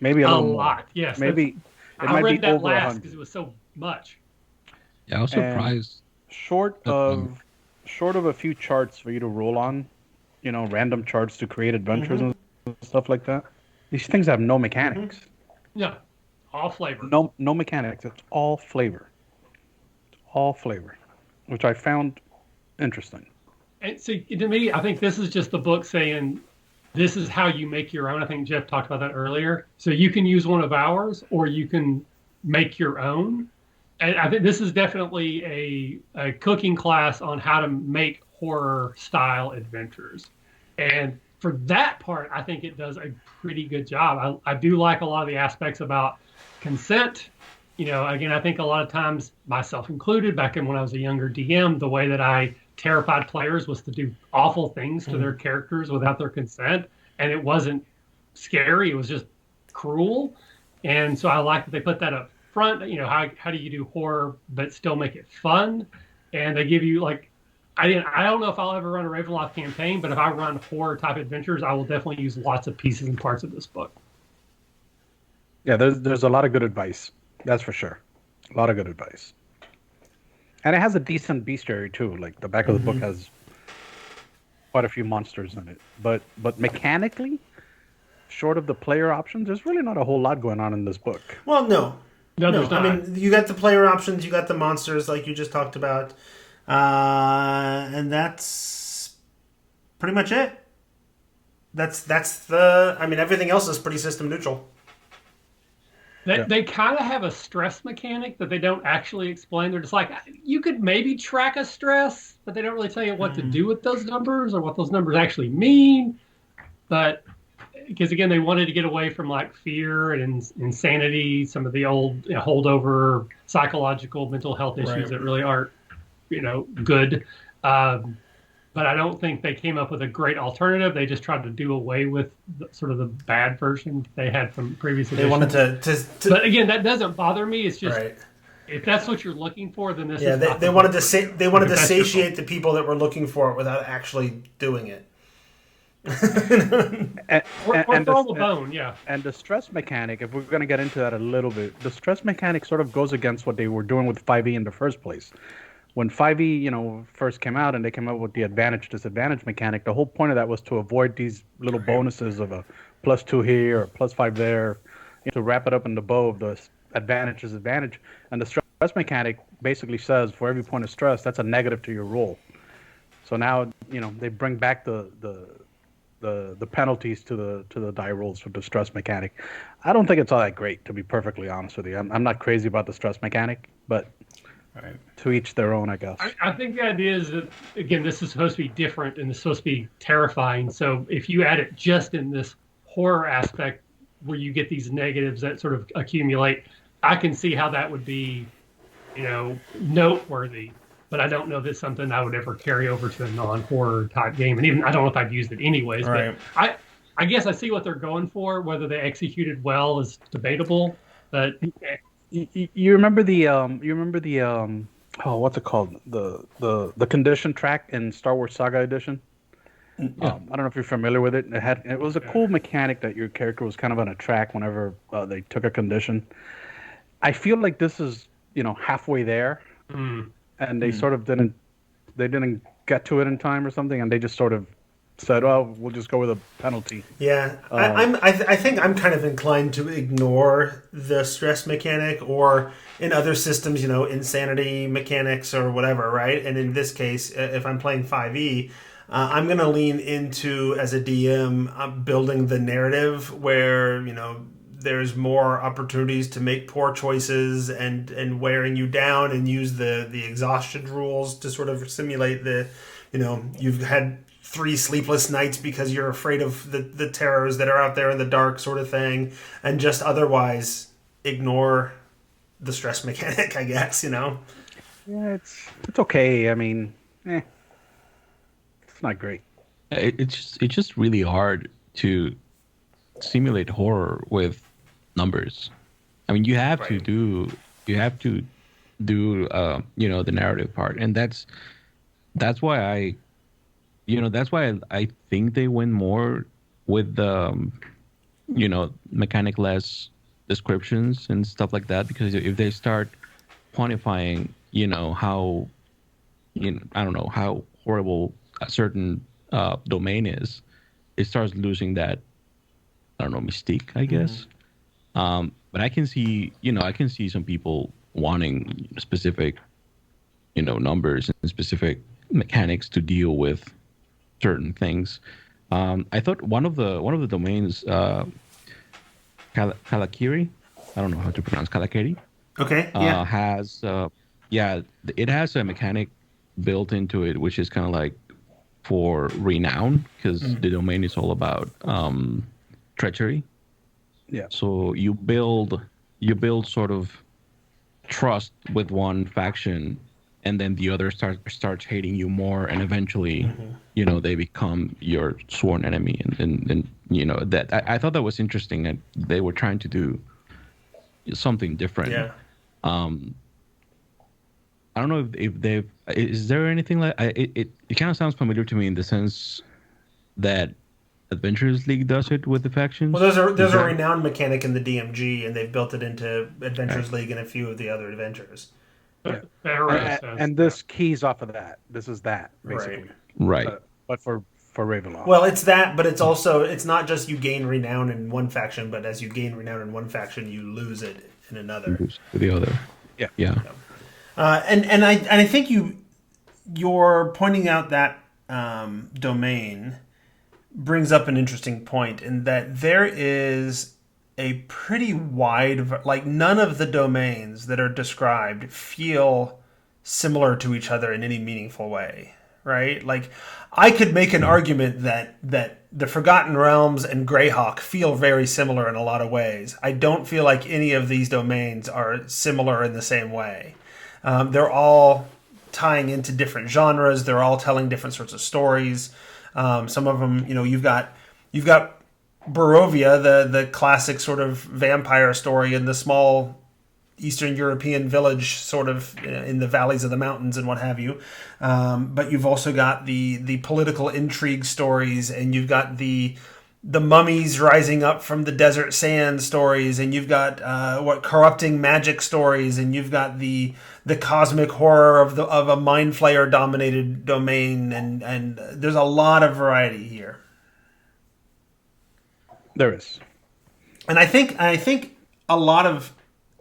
S3: Maybe a little
S2: lot.
S3: More.
S2: Yes.
S3: Maybe
S2: I read that last because it was so much.
S4: Yeah, I was surprised.
S3: Short of a few charts for you to roll on, random charts to create adventures and stuff like that. These things have no mechanics.
S2: Yeah, all flavor.
S3: No mechanics. It's all flavor. All flavor, which I found interesting.
S2: And so to me, I think this is just the book saying, this is how you make your own. I think Jeff talked about that earlier. So you can use one of ours, or you can make your own. And I think this is definitely a cooking class on how to make horror style adventures. And for that part, I think it does a pretty good job. I do like a lot of the aspects about consent. Again, I think a lot of times, myself included, back in when I was a younger DM, the way that I terrified players was to do awful things to their characters without their consent. And it wasn't scary, it was just cruel. And so I like that they put that up front. How do you do horror but still make it fun? And they give you like, I don't know if I'll ever run a Ravenloft campaign, but if I run horror type adventures, I will definitely use lots of pieces and parts of this book.
S3: Yeah, there's a lot of good advice. That's for sure. A lot of good advice. And it has a decent bestiary too. Like the back of the book has quite a few monsters in it. But mechanically, short of the player options, there's really not a whole lot going on in this book.
S1: Well, no.
S2: No, there's not.
S1: I mean, you got the player options, you got the monsters like you just talked about. And that's pretty much it. Everything else is pretty system neutral.
S2: They kind of have a stress mechanic that they don't actually explain. They're just like, you could maybe track a stress, but they don't really tell you what to do with those numbers or what those numbers actually mean. But because again, they wanted to get away from like fear and insanity, some of the old holdover psychological mental health issues that really aren't, good. But I don't think they came up with a great alternative. They just tried to do away with sort of the bad version they had from previous editions.
S1: They wanted to
S2: But again, that doesn't bother me. It's just if that's what you're looking for, then this is
S1: they wanted to satiate the people that were looking for it without actually doing it.
S2: or throw the bone, yeah.
S3: And the stress mechanic, if we're going to get into that a little bit, the stress mechanic sort of goes against what they were doing with 5e in the first place. When 5e, first came out and they came up with the advantage-disadvantage mechanic, the whole point of that was to avoid these little bonuses of a +2 here or +5 there, to wrap it up in the bow of the advantage-disadvantage. And the stress mechanic basically says for every point of stress, that's a negative to your roll. So now, they bring back the penalties to the die rolls for the stress mechanic. I don't think it's all that great, to be perfectly honest with you. I'm not crazy about the stress mechanic, but to each their own, I guess.
S2: I think the idea is that, again, this is supposed to be different and it's supposed to be terrifying. So if you add it just in this horror aspect where you get these negatives that sort of accumulate, I can see how that would be, noteworthy. But I don't know that's something I would ever carry over to a non-horror type game. And even I don't know if I'd used it anyways. But I guess I see what they're going for. Whether they executed well is debatable. But
S3: you remember the what's it called, the condition track in Star Wars Saga Edition? I don't know if you're familiar with it. It was a cool mechanic that your character was kind of on a track whenever they took a condition. I feel like this is halfway there. And they sort of didn't get to it in time or something, and they just sort of said, "Oh, we'll just go with a penalty."
S1: Yeah, I think I'm kind of inclined to ignore the stress mechanic, or in other systems, insanity mechanics or whatever, right? And in this case, if I'm playing 5e, I'm going to lean into, as a DM, building the narrative where there's more opportunities to make poor choices and wearing you down, and use the exhaustion rules to sort of simulate you've had 3 sleepless nights because you're afraid of the terrors that are out there in the dark, sort of thing, and just otherwise ignore the stress mechanic, I guess,
S3: Yeah, it's okay. I mean, it's not great.
S4: It's just really hard to simulate horror with numbers. I mean, you have to do the narrative part, and that's why I think they win more with the mechanic-less descriptions and stuff like that, because if they start quantifying how I don't know how horrible a certain domain is, it starts losing that, I don't know, mystique, I guess. But I can see some people wanting specific, numbers and specific mechanics to deal with certain things. I thought one of the domains, Kalakiri, I don't know how to pronounce Kalakiri.
S1: Okay.
S4: It has a mechanic built into it, which is kind of like for renown, because the domain is all about treachery.
S3: Yeah.
S4: So you build sort of trust with one faction, and then the other starts hating you more, and eventually, they become your sworn enemy. And that I thought that was interesting, that they were trying to do something different.
S1: Yeah.
S4: I don't know if they've. Is there anything like it? It kind of sounds familiar to me in the sense that Adventurers League does it with the factions.
S1: Well, there's a renowned mechanic in the DMG, and they've built it into Adventurers League and a few of the other adventures.
S3: Yeah.
S2: Arrows
S3: And this keys off of that. This is that, basically.
S4: Right.
S3: But for Ravenloft.
S1: Well, it's that, but it's also, it's not just you gain renown in one faction, but as you gain renown in one faction, you lose it in another.
S4: Lose to the other.
S3: Yeah.
S4: Yeah.
S1: And I think you're pointing out that domain brings up an interesting point in that there is a pretty wide, like none of the domains that are described feel similar to each other in any meaningful way, right? Like I could make an argument that the Forgotten Realms and Greyhawk feel very similar in a lot of ways. I don't feel like any of these domains are similar in the same way. They're all tying into different genres. They're all telling different sorts of stories. Some of them, you've got Barovia, the classic sort of vampire story in the small Eastern European village, sort of in the valleys of the mountains and what have you. But you've also got the political intrigue stories, and you've got the mummies rising up from the desert sand stories, and you've got corrupting magic stories, and you've got the cosmic horror of a mind flayer dominated domain, and there's a lot of variety here.
S3: There is.
S1: And I think a lot of,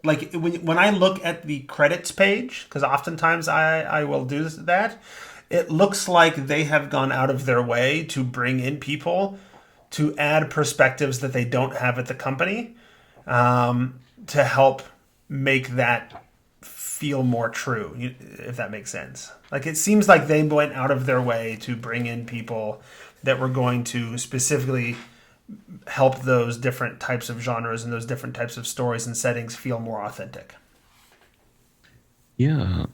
S1: like, when I look at the credits page, because oftentimes I will do that, it looks like they have gone out of their way to bring in people to add perspectives that they don't have at the company, to help make that feel more true, if that makes sense. Like, it seems like they went out of their way to bring in people that were going to specifically help those different types of genres and those different types of stories and settings feel more authentic.
S4: Yeah.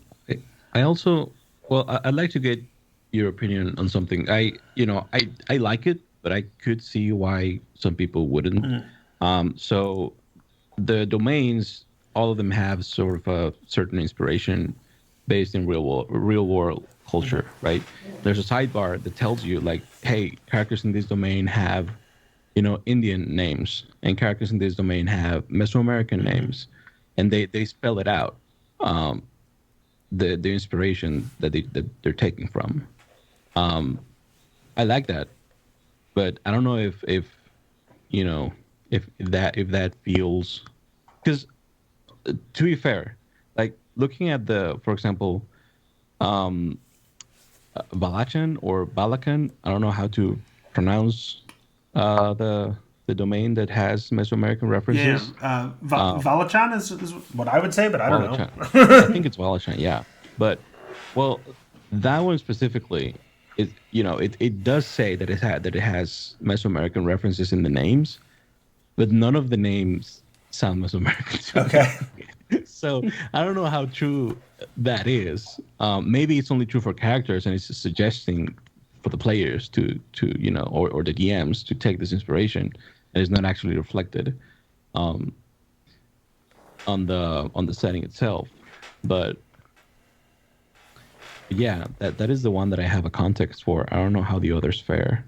S4: I also, well, I'd like to get your opinion on something. I like it, but I could see why some people wouldn't. So the domains, all of them have sort of a certain inspiration based in real world culture, right? There's a sidebar that tells you, like, hey, characters in this domain have, Indian names, and characters in this domain have Mesoamerican names, and they spell it out, the inspiration that they're taking from. I like that, but I don't know if that feels, because to be fair, like looking at for example, Valachan or Balakan, I don't know how to pronounce the domain that has Mesoamerican references.
S1: Yeah, Valachan is what I would say, but I don't know.
S4: I think it's Valachan, yeah. But, well, that one specifically, it does say that it has Mesoamerican references in the names, but none of the names sound Mesoamerican to me.
S1: Okay.
S4: So I don't know how true that is. Maybe it's only true for characters, and it's suggesting for the players to or the DMs to take this inspiration, and it's not actually reflected on the setting itself. But yeah, that is the one that I have a context for. I don't know how the others fare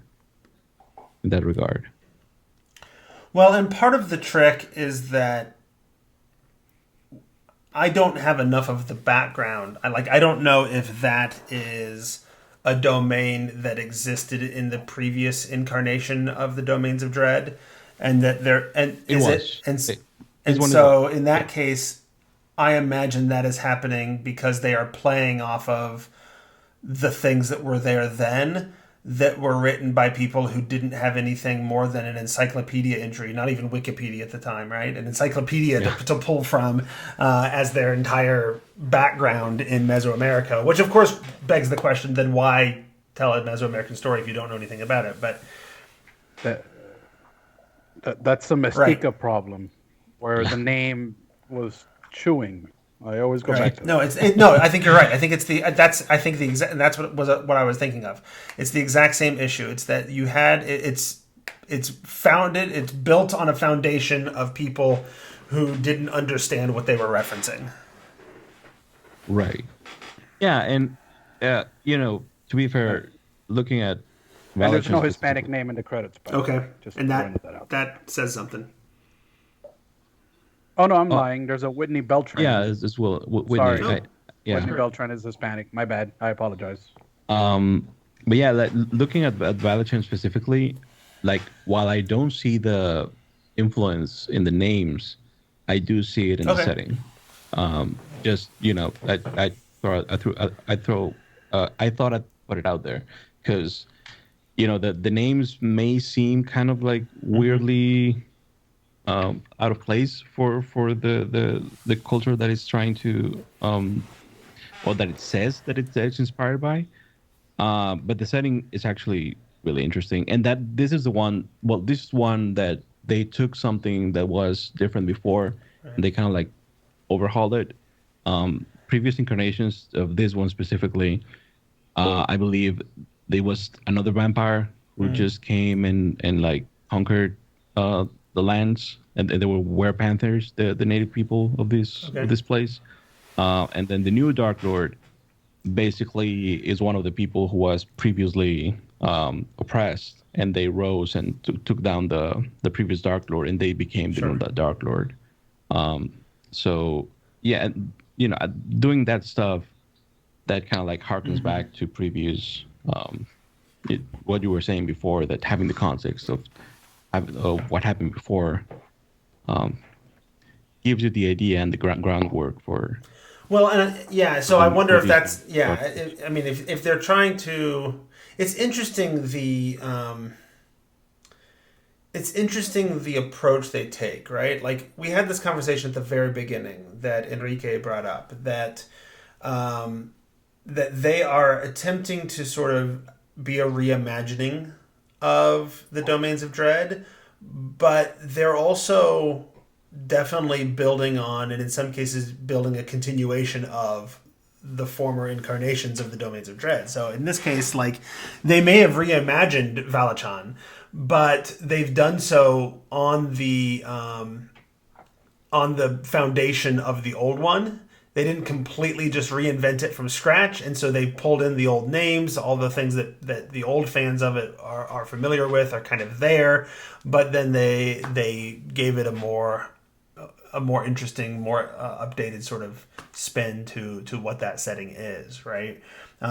S4: in that regard.
S1: Well, and part of the trick is that I don't have enough of the background. I don't know if that is a domain that existed in the previous incarnation of the Domains of Dread, and that there and
S4: it
S1: is
S4: was.
S1: it and so in that case, I imagine that is happening because they are playing off of the things that were there then, that were written by people who didn't have anything more than an encyclopedia entry, not even Wikipedia at the time, right? An encyclopedia to pull from as their entire background in Mesoamerica, which of course begs the question, then why tell a Mesoamerican story if you don't know anything about it. But
S3: that's the Mestica
S1: Right.
S3: problem, where the name was chewing. I always go back to that.
S1: No. I think you're right. I think it's the that's I think the exact and that's what I was thinking of. It's the exact same issue. It's that you had it's founded. It's built on a foundation of people who didn't understand what they were referencing.
S4: Right. Yeah, and to be fair, looking at
S3: And there's no
S4: Valachan
S3: Hispanic name in the credits. By the way.
S1: Okay,
S3: Just
S1: and
S3: throwing that out.
S1: that says something.
S3: Oh no, I'm lying. There's a Whitney Beltran.
S4: Yeah, as well. Whitney.
S3: Sorry.
S4: Yeah.
S3: Whitney Beltran is Hispanic. My bad. I apologize.
S4: But yeah, like, looking at Valachan specifically, like while I don't see the influence in the names, I do see it in the setting. Just I thought I'd put it out there because the names may seem kind of like weirdly out of place for the culture that it's trying to or that it says that it's inspired by. But the setting is actually really interesting, and this is one that they took something that was different before, and they kind of like overhauled it. Previous incarnations of this one specifically, I believe there was another vampire who just came and like conquered the lands, and they were were-panthers, the native people of this place. And then the new Dark Lord basically is one of the people who was previously oppressed, and they rose and took down the previous Dark Lord, and they became the new Dark Lord. So yeah, doing that stuff that kind of like harkens back to previous what you were saying before, that having the context of what happened before gives you the idea and the groundwork for.
S1: Well, and so I wonder if that's I mean, if they're trying to, it's interesting the approach they take, right? Like we had this conversation at the very beginning that Enrique brought up that that they are attempting to sort of be a reimagining of the Domains of Dread, but they're also definitely building on, and in some cases building a continuation of the former incarnations of the Domains of Dread. So in this case, like they may have reimagined Valachan, but they've done so on the foundation of the old one. They didn't completely just reinvent it from scratch, and so they pulled in the old names, all the things that the old fans of it are familiar with are kind of there, but then they gave it a more interesting, more updated sort of spin to what that setting is, right?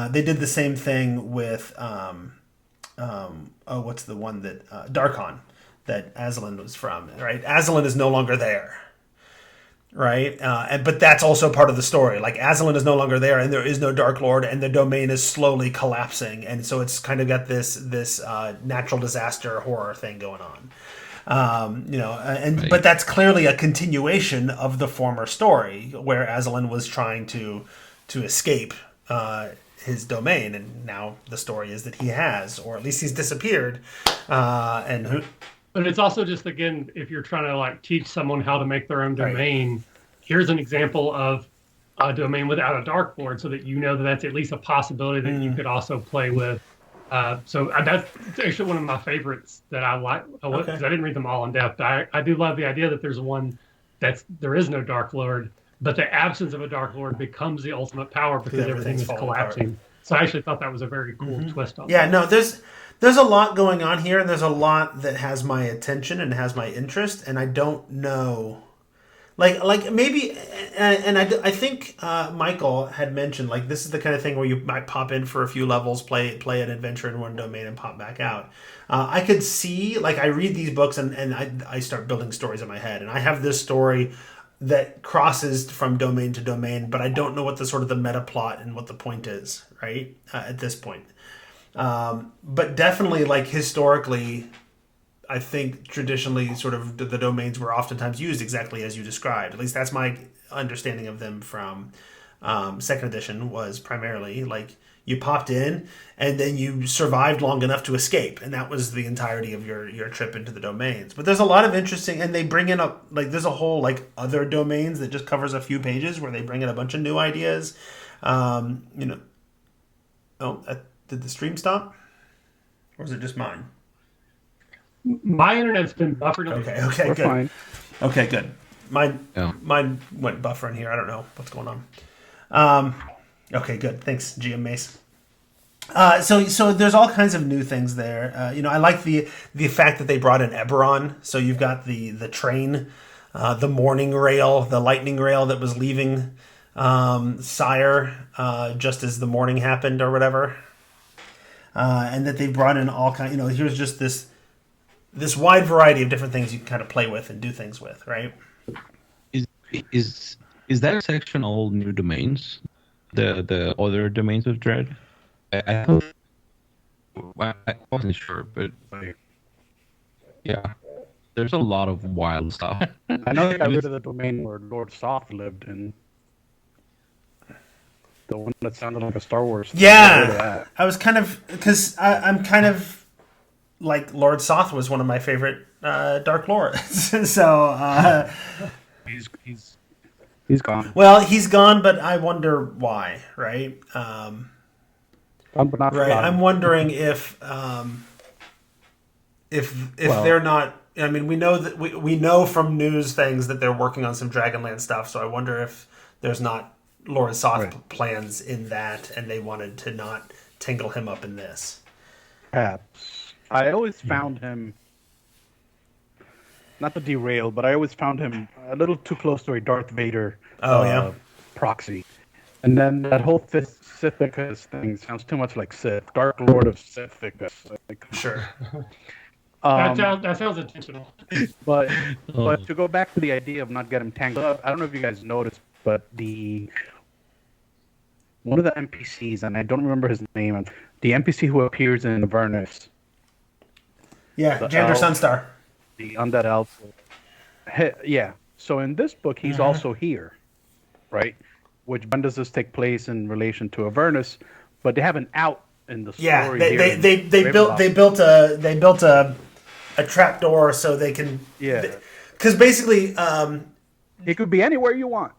S1: They did the same thing with what's the one that Darkon that Aslan was from, right? Aslan is no longer there, right? But that's also part of the story. Like Aslan is no longer there, and there is no Dark Lord, and the domain is slowly collapsing, and so it's kind of got this natural disaster horror thing going on. But that's clearly a continuation of the former story where Aslan was trying to escape his domain, and now the story is that he has, or at least he's disappeared.
S2: But it's also just, again, if you're trying to like teach someone how to make their own domain, here's an example of a domain without a Dark Lord, so that you know that that's at least a possibility that you could also play with. So that's actually one of my favorites that I like, because I didn't read them all in depth. I do love the idea that there's one there is no Dark Lord, but the absence of a Dark Lord becomes the ultimate power because everything is collapsing. Apart. So I actually thought that was a very cool twist on that.
S1: Yeah, no, there's a lot going on here, and there's a lot that has my attention and has my interest, and I don't know. Like maybe, and I think Michael had mentioned, like, this is the kind of thing where you might pop in for a few levels, play an adventure in one domain, and pop back out. I could see, like, I read these books and I start building stories in my head, and I have this story that crosses from domain to domain, but I don't know what the sort of the meta plot and what the point is, right, at this point. But definitely, like, historically, I think traditionally sort of the domains were oftentimes used exactly as you described. At least that's my understanding of them from second edition, was primarily like you popped in, and then you survived long enough to escape, and that was the entirety of your trip into the domains. But there's a lot of interesting, and they bring in there's a whole other domains that just covers a few pages where they bring in a bunch of new ideas. Did the stream stop, or was it just mine?
S2: My internet's been buffering.
S1: Okay,
S3: We're
S1: good.
S3: fine.
S1: Okay, good. Mine went buffering here. I don't know what's going on. Okay, good. Thanks, GM Mace. So there's all kinds of new things there. I like the fact that they brought in Eberron. So you've got the train, the morning rail, the lightning rail that was leaving Sire just as the morning happened or whatever. And that they brought in all kinds. Here's just this wide variety of different things you can kind of play with and do things with, right?
S4: Is that section all new domains? The other domains of Dread? I wasn't sure, but yeah, there's a lot of wild stuff.
S3: I know they got rid of the domain where Lord Soth lived in. The one that sounded like a Star Wars thing.
S1: Yeah, I was kind of, because I'm kind of like Lord Soth was one of my favorite Dark Lords. So
S3: He's gone.
S1: well, he's gone, but I wonder why, right?
S3: But not
S1: Right.
S3: forgotten.
S1: I'm wondering if they're not. I mean, we know that we know from news things that they're working on some Dragonland stuff. So I wonder if there's not Lord Soth plans in that, and they wanted to not tangle him up in this.
S3: Perhaps. I always found him, not to derail, but I always found him a little too close to a Darth Vader proxy. And then that whole Sithicus thing sounds too much like Sith. Dark Lord of Sithicus.
S1: Sure.
S2: That sounds intentional.
S3: But to go back to the idea of not getting tangled up, I don't know if you guys noticed, but one of the NPCs, and I don't remember his name, the NPC who appears in Avernus,
S1: Yeah, Jander Sunstar.
S3: the undead elf. Yeah. So in this book, he's also here, right? When does this take place in relation to Avernus? But they have an out in the story.
S1: Yeah,
S3: here
S1: they built a trapdoor so they can.
S3: Yeah.
S1: Because basically,
S3: It could be anywhere you want.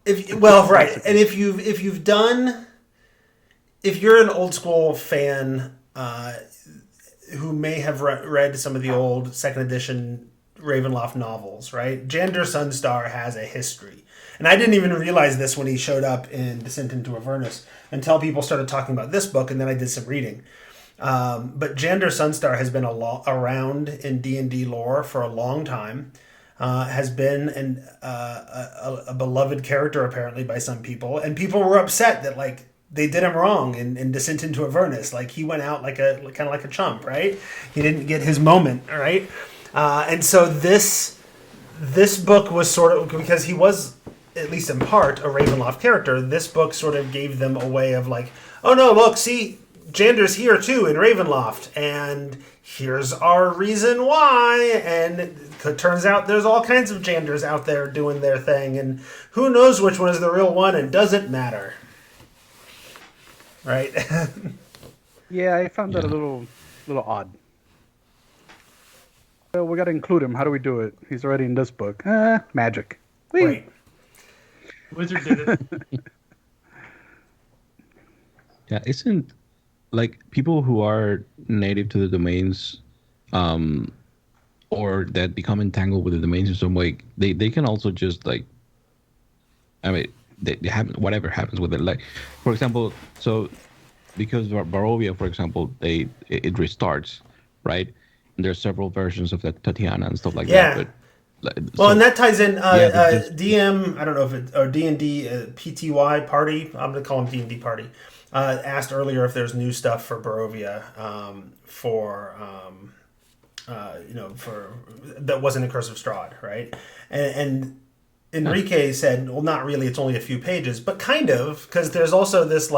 S1: if you're an old school fan who may have read some of the old second edition Ravenloft novels, right? Jander Sunstar has a history. And I didn't even realize this when he showed up in Descent into Avernus until people started talking about this book, and then I did some reading. But Jander Sunstar has been around in D&D lore for a long time. Has been a beloved character apparently by some people, and people were upset that they did him wrong in Descent into Avernus. He went out kind of like a chump, right? He didn't get his moment, right? And so this book was sort of, because he was at least in part a Ravenloft character. This book sort of gave them a way of oh no, look, see, Jander's here too in Ravenloft, and here's our reason why. And it turns out there's all kinds of Janders out there doing their thing, and who knows which one is the real one, and does it matter? Right?
S3: Yeah, I found that a little odd. Well, we got to include him. How do we do it? He's already in this book. Magic. Whee!
S1: Right.
S2: Wizard did it.
S4: Yeah, isn't people who are native to the domains, or that become entangled with the domains in some way, they can also just they happen, whatever happens with it. For example, so because Barovia, for example, it restarts, right? And there's several versions of that Tatiana and stuff like that. But
S1: and that ties in DM. I don't know if it or D&D PTY party. I'm gonna call him D&D party. Asked earlier if there's new stuff for Barovia for that wasn't in Curse of Strahd, right? And Enrique said, well, not really. It's only a few pages, but kind of, because there's also this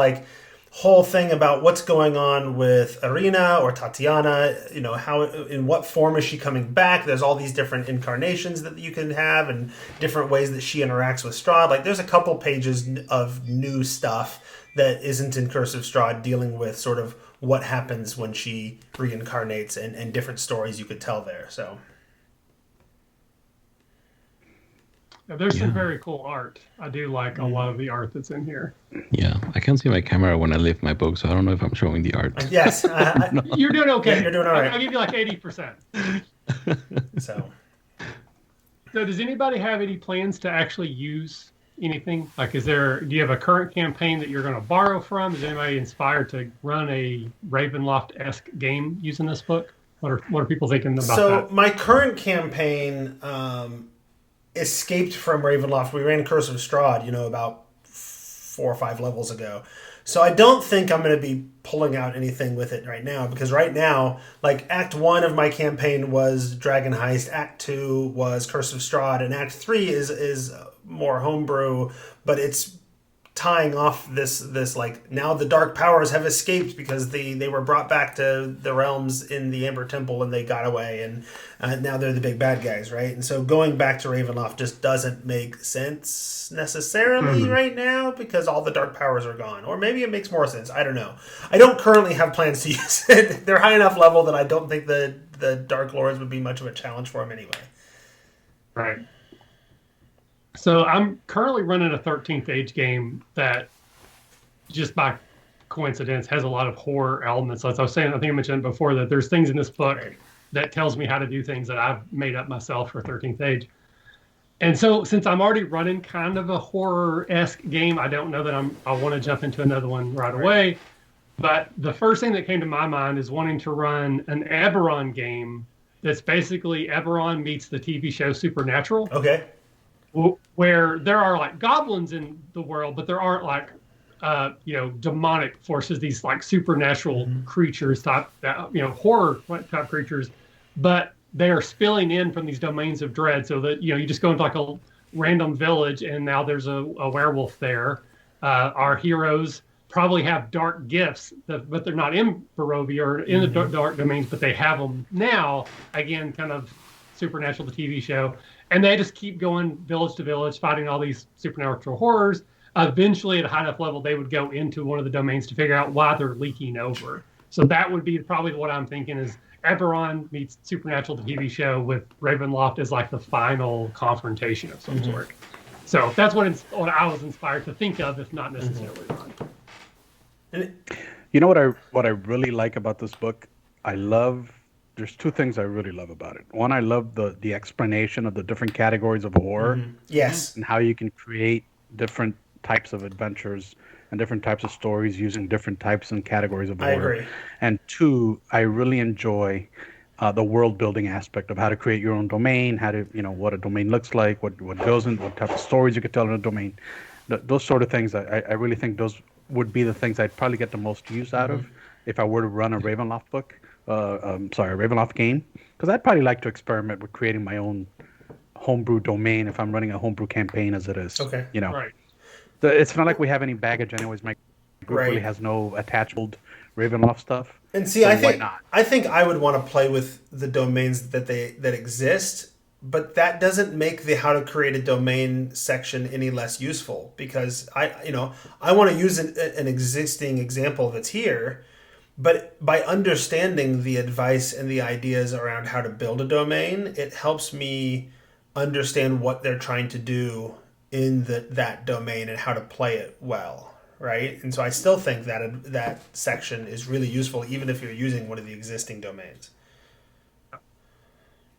S1: whole thing about what's going on with Irina or Tatiana. How, in what form is she coming back? There's all these different incarnations that you can have, and different ways that she interacts with Strahd. There's a couple pages of new stuff that isn't in Curse of Strahd, dealing with sort of what happens when she reincarnates and different stories you could tell there. So
S2: there's some very cool art. I do like a lot of the art that's in here.
S4: Yeah, I can't see my camera when I lift my book, so I don't know if I'm showing the art.
S1: yes,
S2: You're doing okay.
S1: Yeah, you're doing all right.
S2: I'll give you like 80%.
S1: So
S2: does anybody have any plans to actually use anything? Like, do you have a current campaign that you're going to borrow from? Is anybody inspired to run a Ravenloft-esque game using this book? What are people thinking about that?
S1: So my current campaign escaped from Ravenloft. We ran Curse of Strahd, about 4 or 5 levels ago. So I don't think I'm going to be pulling out anything with it right now, because right now, like, Act 1 of my campaign was Dragon Heist, Act 2 was Curse of Strahd, and Act 3 is more homebrew, but it's tying off this like, now the dark powers have escaped because they were brought back to the realms in the Amber Temple and they got away, and now they're the big bad guys, right? And so going back to Ravenloft just doesn't make sense necessarily right now, because all the dark powers are gone. Or maybe it makes more sense, I don't know. I don't currently have plans to use it. They're high enough level that I don't think the Dark Lords would be much of a challenge for them anyway.
S2: Right. So I'm currently running a 13th Age game that, just by coincidence, has a lot of horror elements. As I was saying, I think I mentioned before that there's things in this book that tells me how to do things that I've made up myself for 13th Age. And so since I'm already running kind of a horror-esque game, I don't know that I want to jump into another one right away. But the first thing that came to my mind is wanting to run an Eberron game that's basically Eberron meets the TV show Supernatural.
S1: Okay.
S2: Where there are like goblins in the world, but there aren't like, demonic forces, these like supernatural creatures type, horror type creatures, but they are spilling in from these domains of dread. So that, you just go into like a random village and now there's a werewolf there. Our heroes probably have dark gifts, but they're not in Barovia or in the dark domains, but they have them now. Again, kind of Supernatural, the TV show. And they just keep going village to village, fighting all these supernatural horrors. Eventually, at a high enough level, they would go into one of the domains to figure out why they're leaking over. So that would be probably what I'm thinking is Eberron meets Supernatural, the TV show, with Ravenloft as like the final confrontation of some sort. So that's what I was inspired to think of, if not necessarily run.
S3: You know what I really like about this book? There's 2 things I really love about it. One, I love the explanation of the different categories of horror.
S1: Yes.
S3: And how you can create different types of adventures and different types of stories using different types and categories of horror.
S1: I agree.
S3: And 2, I really enjoy the world building aspect of how to create your own domain, how to, what a domain looks like, what goes in, what type of stories you could tell in a domain. Those sort of things, I really think those would be the things I'd probably get the most use out of if I were to run a Ravenloft book. A Ravenloft game, because I'd probably like to experiment with creating my own homebrew domain if I'm running a homebrew campaign as it is.
S1: Okay.
S2: Right.
S3: It's not like we have any baggage anyways. My group really has no attached Ravenloft stuff.
S1: And see, I think I would want to play with the domains that exist, but that doesn't make the how to create a domain section any less useful, because I want to use an existing example that's here. But by understanding the advice and the ideas around how to build a domain, it helps me understand what they're trying to do in that domain and how to play it well, right? And so I still think that section is really useful, even if you're using one of the existing domains.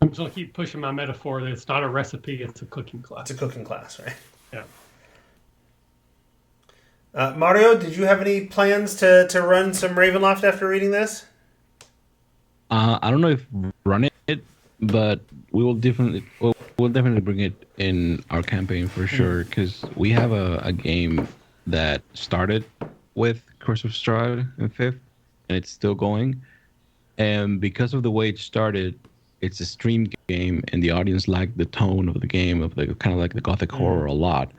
S2: I'm just going to keep pushing my metaphor that it's not a recipe, it's a cooking class.
S1: It's a cooking class, right?
S2: Yeah.
S1: Mario, did you have any plans to run some Ravenloft after reading this?
S4: I don't know if run it, but we'll definitely bring it in our campaign for sure, because we have a game that started with Curse of Strahd in 5th, and it's still going. And because of the way it started, it's a streamed game, and the audience liked the tone of the game, of the kind of like the gothic horror a lot.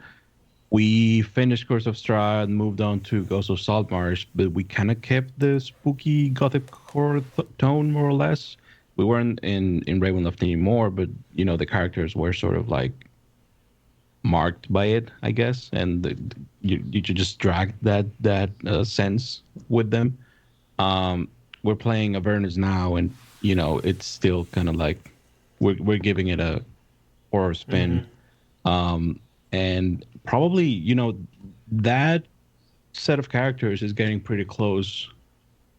S4: We finished Curse of Strahd, moved on to Ghost of Saltmarsh, but we kind of kept the spooky gothic horror tone, more or less. We weren't in Ravenloft anymore, but the characters were sort of like marked by it, I guess, and you should just drag that sense with them. We're playing Avernus now, and it's still kind of like we're giving it a horror spin, and probably that set of characters is getting pretty close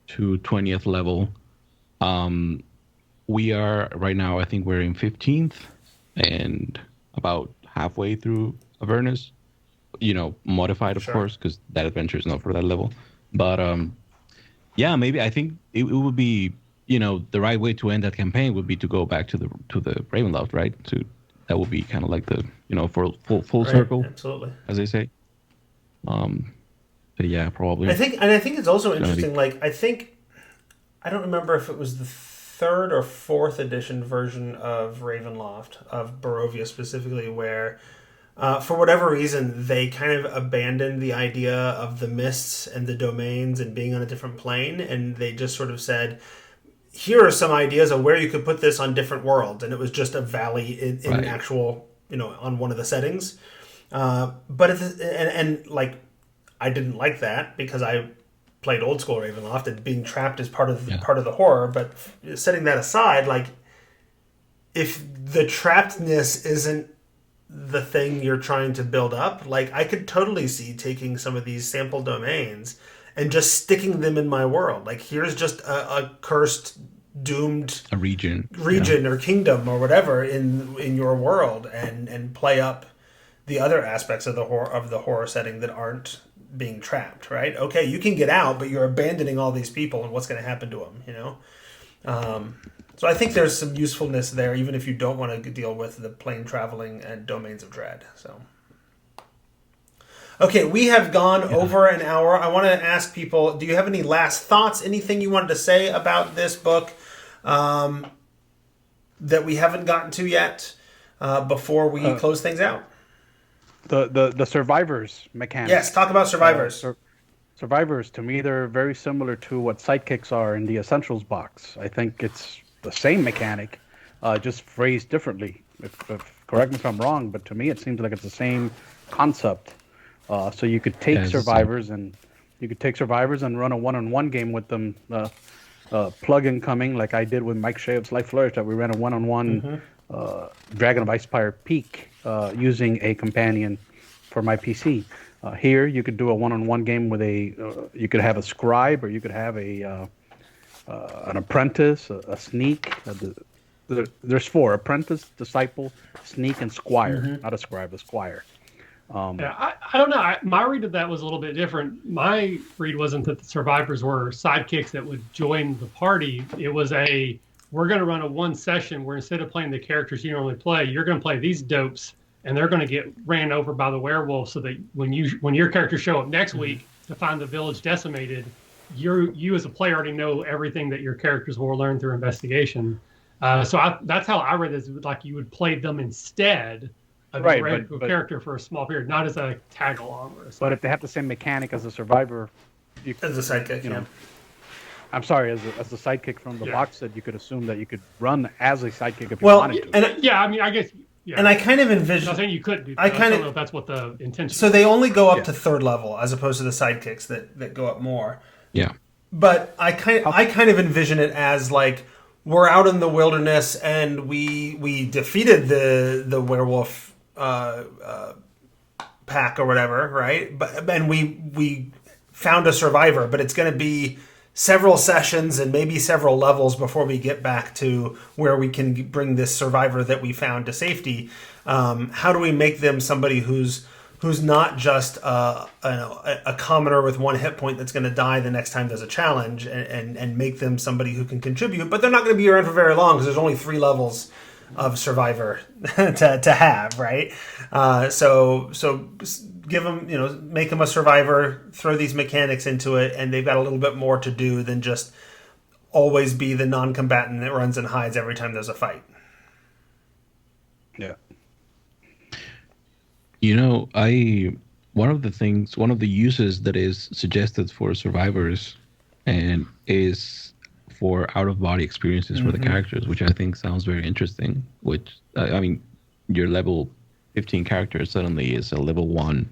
S4: to 20th level. We are right now, I think we're in 15th and about halfway through Avernus. Modified, of course, because that adventure is not for that level. But yeah, maybe I think it would be the right way to end that campaign would be to go back to the Ravenloft, right? That would be kind of like the for full circle,
S1: absolutely,
S4: as they say. But yeah, probably.
S1: I think it's also interesting. Like, I don't remember if it was the third or fourth edition version of Ravenloft, of Barovia specifically, where for whatever reason they kind of abandoned the idea of the mists and the domains and being on a different plane, and they just sort of said, here are some ideas of where you could put this on different worlds, and it was just a valley in an actual, on one of the settings. But like, I didn't like that because I played old school Ravenloft, and being trapped is part of the horror. But setting that aside, like, if the trappedness isn't the thing you're trying to build up, like, I could totally see taking some of these sample domains and just sticking them in my world. Like, here's just a cursed, doomed
S4: region
S1: or kingdom or whatever in your world, and play up the other aspects of the horror setting that aren't being trapped, right? Okay, you can get out, but you're abandoning all these people, and what's going to happen to them, So I think there's some usefulness there, even if you don't want to deal with the plane traveling and domains of dread. So, okay, we have gone over an hour. I want to ask people, do you have any last thoughts, anything you wanted to say about this book that we haven't gotten to yet before we close things out?
S3: The survivors mechanic.
S1: Yes, talk about survivors.
S3: Survivors, to me, they're very similar to what sidekicks are in the Essentials box. I think it's the same mechanic, just phrased differently. Correct me if I'm wrong, but to me it seems like it's the same concept. So you could take survivors and run a one-on-one game with them. Plug incoming, like I did with Mike Shave's Life Flourish, that we ran a one-on-one Dragon of Icespire Peak using a companion for my PC. Here, you could do a one-on-one game with you could have a scribe, or you could have an apprentice, a sneak. There's 4: apprentice, disciple, sneak, and squire. Not a scribe, a squire.
S2: I don't know. My read of that was a little bit different. My read wasn't that the survivors were sidekicks that would join the party. It was we're going to run a one session where instead of playing the characters you normally play, you're going to play these dopes, and they're going to get ran over by the werewolf, so that when your characters show up next week to find the village decimated, you as a player already know everything that your characters will learn through investigation. That's how I read this. Like, you would play them instead of a regular character for a small period, not as a tag along.
S3: But if they have the same mechanic as a survivor,
S1: as a sidekick,
S3: I'm sorry, as the sidekick from the box set, you could assume that you could run as a sidekick if you wanted to.
S2: I guess. Yeah.
S1: And I kind of envision.
S2: I'm not saying you couldn't do that. I don't know if that's what the intention.
S1: So they only go up to third level, as opposed to the sidekicks that go up more.
S4: Yeah.
S1: But I kind of envision it as like, we're out in the wilderness and we defeated the werewolf pack or whatever, right? And we found a survivor, but it's going to be several sessions and maybe several levels before we get back to where we can bring this survivor that we found to safety. How do we make them somebody who's not just a commoner with 1 hit point that's going to die the next time there's a challenge, and make them somebody who can contribute, but they're not going to be around for very long because there's only 3 levels of survivor to have, right? So give them, make them a survivor, throw these mechanics into it, and they've got a little bit more to do than just always be the non-combatant that runs and hides every time there's a fight.
S3: Yeah.
S4: One of the uses that is suggested for survivors and is for out-of-body experiences for the characters, which I think sounds very interesting. Which, I mean, your level 15 characters suddenly is a level 1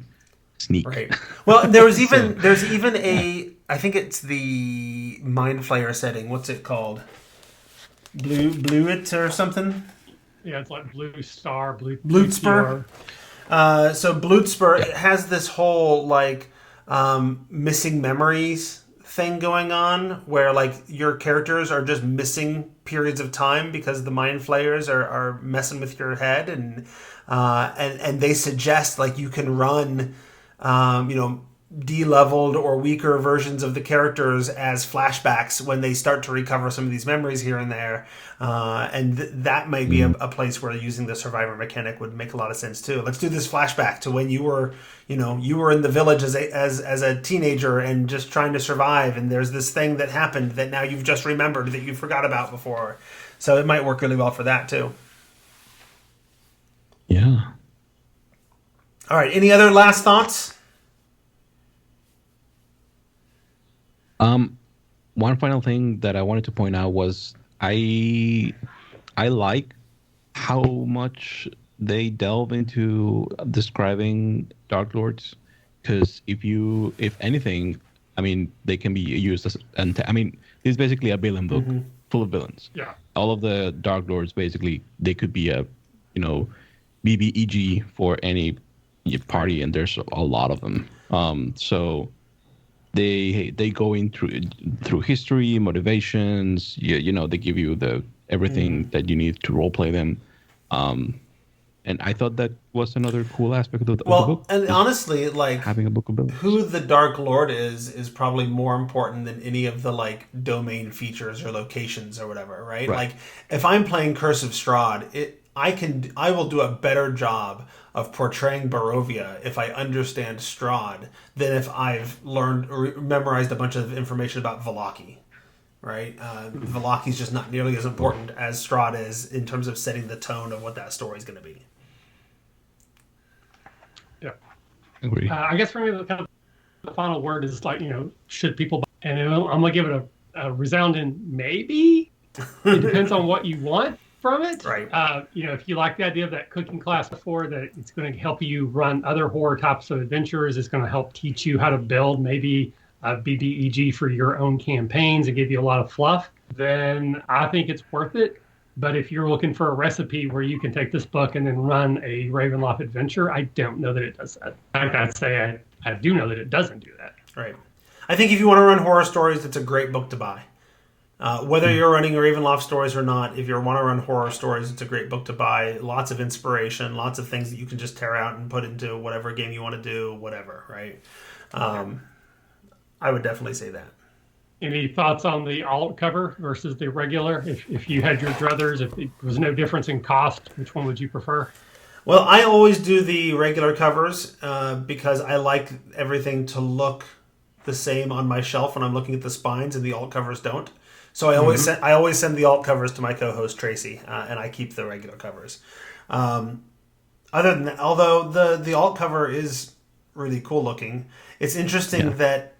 S4: sneak.
S1: Right. Well, there's even a, I think it's the Mind Flayer setting. What's it called? Blue it or something?
S2: Yeah, it's like Blue Star,
S1: Blootspur. So Blootspur it has this whole like missing memories thing going on, where like your characters are just missing periods of time because the Mind Flayers are messing with your head, and they suggest like you can run, de-leveled or weaker versions of the characters as flashbacks when they start to recover some of these memories here and there, and that might be a place where using the survivor mechanic would make a lot of sense too. Let's do this flashback to when you were in the village as a teenager and just trying to survive, and there's this thing that happened that now you've just remembered that you forgot about before. So it might work really well for that too.
S4: Yeah.
S1: All right. Any other last thoughts?
S4: One final thing that I wanted to point out was I like how much they delve into describing Dark Lords, because if anything, I mean, they can be used as, this is basically a villain book full of villains.
S2: Yeah.
S4: All of the Dark Lords, basically, they could be a, BBEG for any party, and there's a lot of them. So they go in through history, motivations. They give you everything that you need to role play them. And I thought that was another cool aspect of the book.
S1: And honestly, like
S4: having a book of villains.
S1: Who the Dark Lord is probably more important than any of the like domain features or locations or whatever, right? Like if I'm playing Curse of Strahd, I will do a better job of portraying Barovia if I understand Strahd than if I've learned or memorized a bunch of information about Vallaki. Right? Valaki's just not nearly as important as Strahd is in terms of setting the tone of what that story is going to be.
S2: Yeah.
S4: Agree.
S2: I guess for me, the final word is like, should people buy? And I'm going to give it a resounding maybe. It depends on what you want from it.
S1: Right.
S2: If you like the idea of that cooking class before, that it's going to help you run other horror types of adventures, it's going to help teach you how to build maybe a BBEG for your own campaigns and give you a lot of fluff, then I think it's worth it. But if you're looking for a recipe where you can take this book and then run a Ravenloft adventure, I don't know that it does that. In fact, I'd say I do know that it doesn't do that.
S1: Right. I think if you want to run horror stories, it's a great book to buy. Whether you're running Ravenloft stories or not, if you want to run horror stories, it's a great book to buy. Lots of inspiration, lots of things that you can just tear out and put into whatever game you want to do, whatever, right? I would definitely say that.
S2: Any thoughts on the alt cover versus the regular? If you had your druthers, if there was no difference in cost, which one would you prefer?
S1: Well, I always do the regular covers because I like everything to look the same on my shelf when I'm looking at the spines, and the alt covers don't. So I always send the alt covers to my co-host Tracy, and I keep the regular covers. Other than that, although the alt cover is really cool looking, it's interesting that,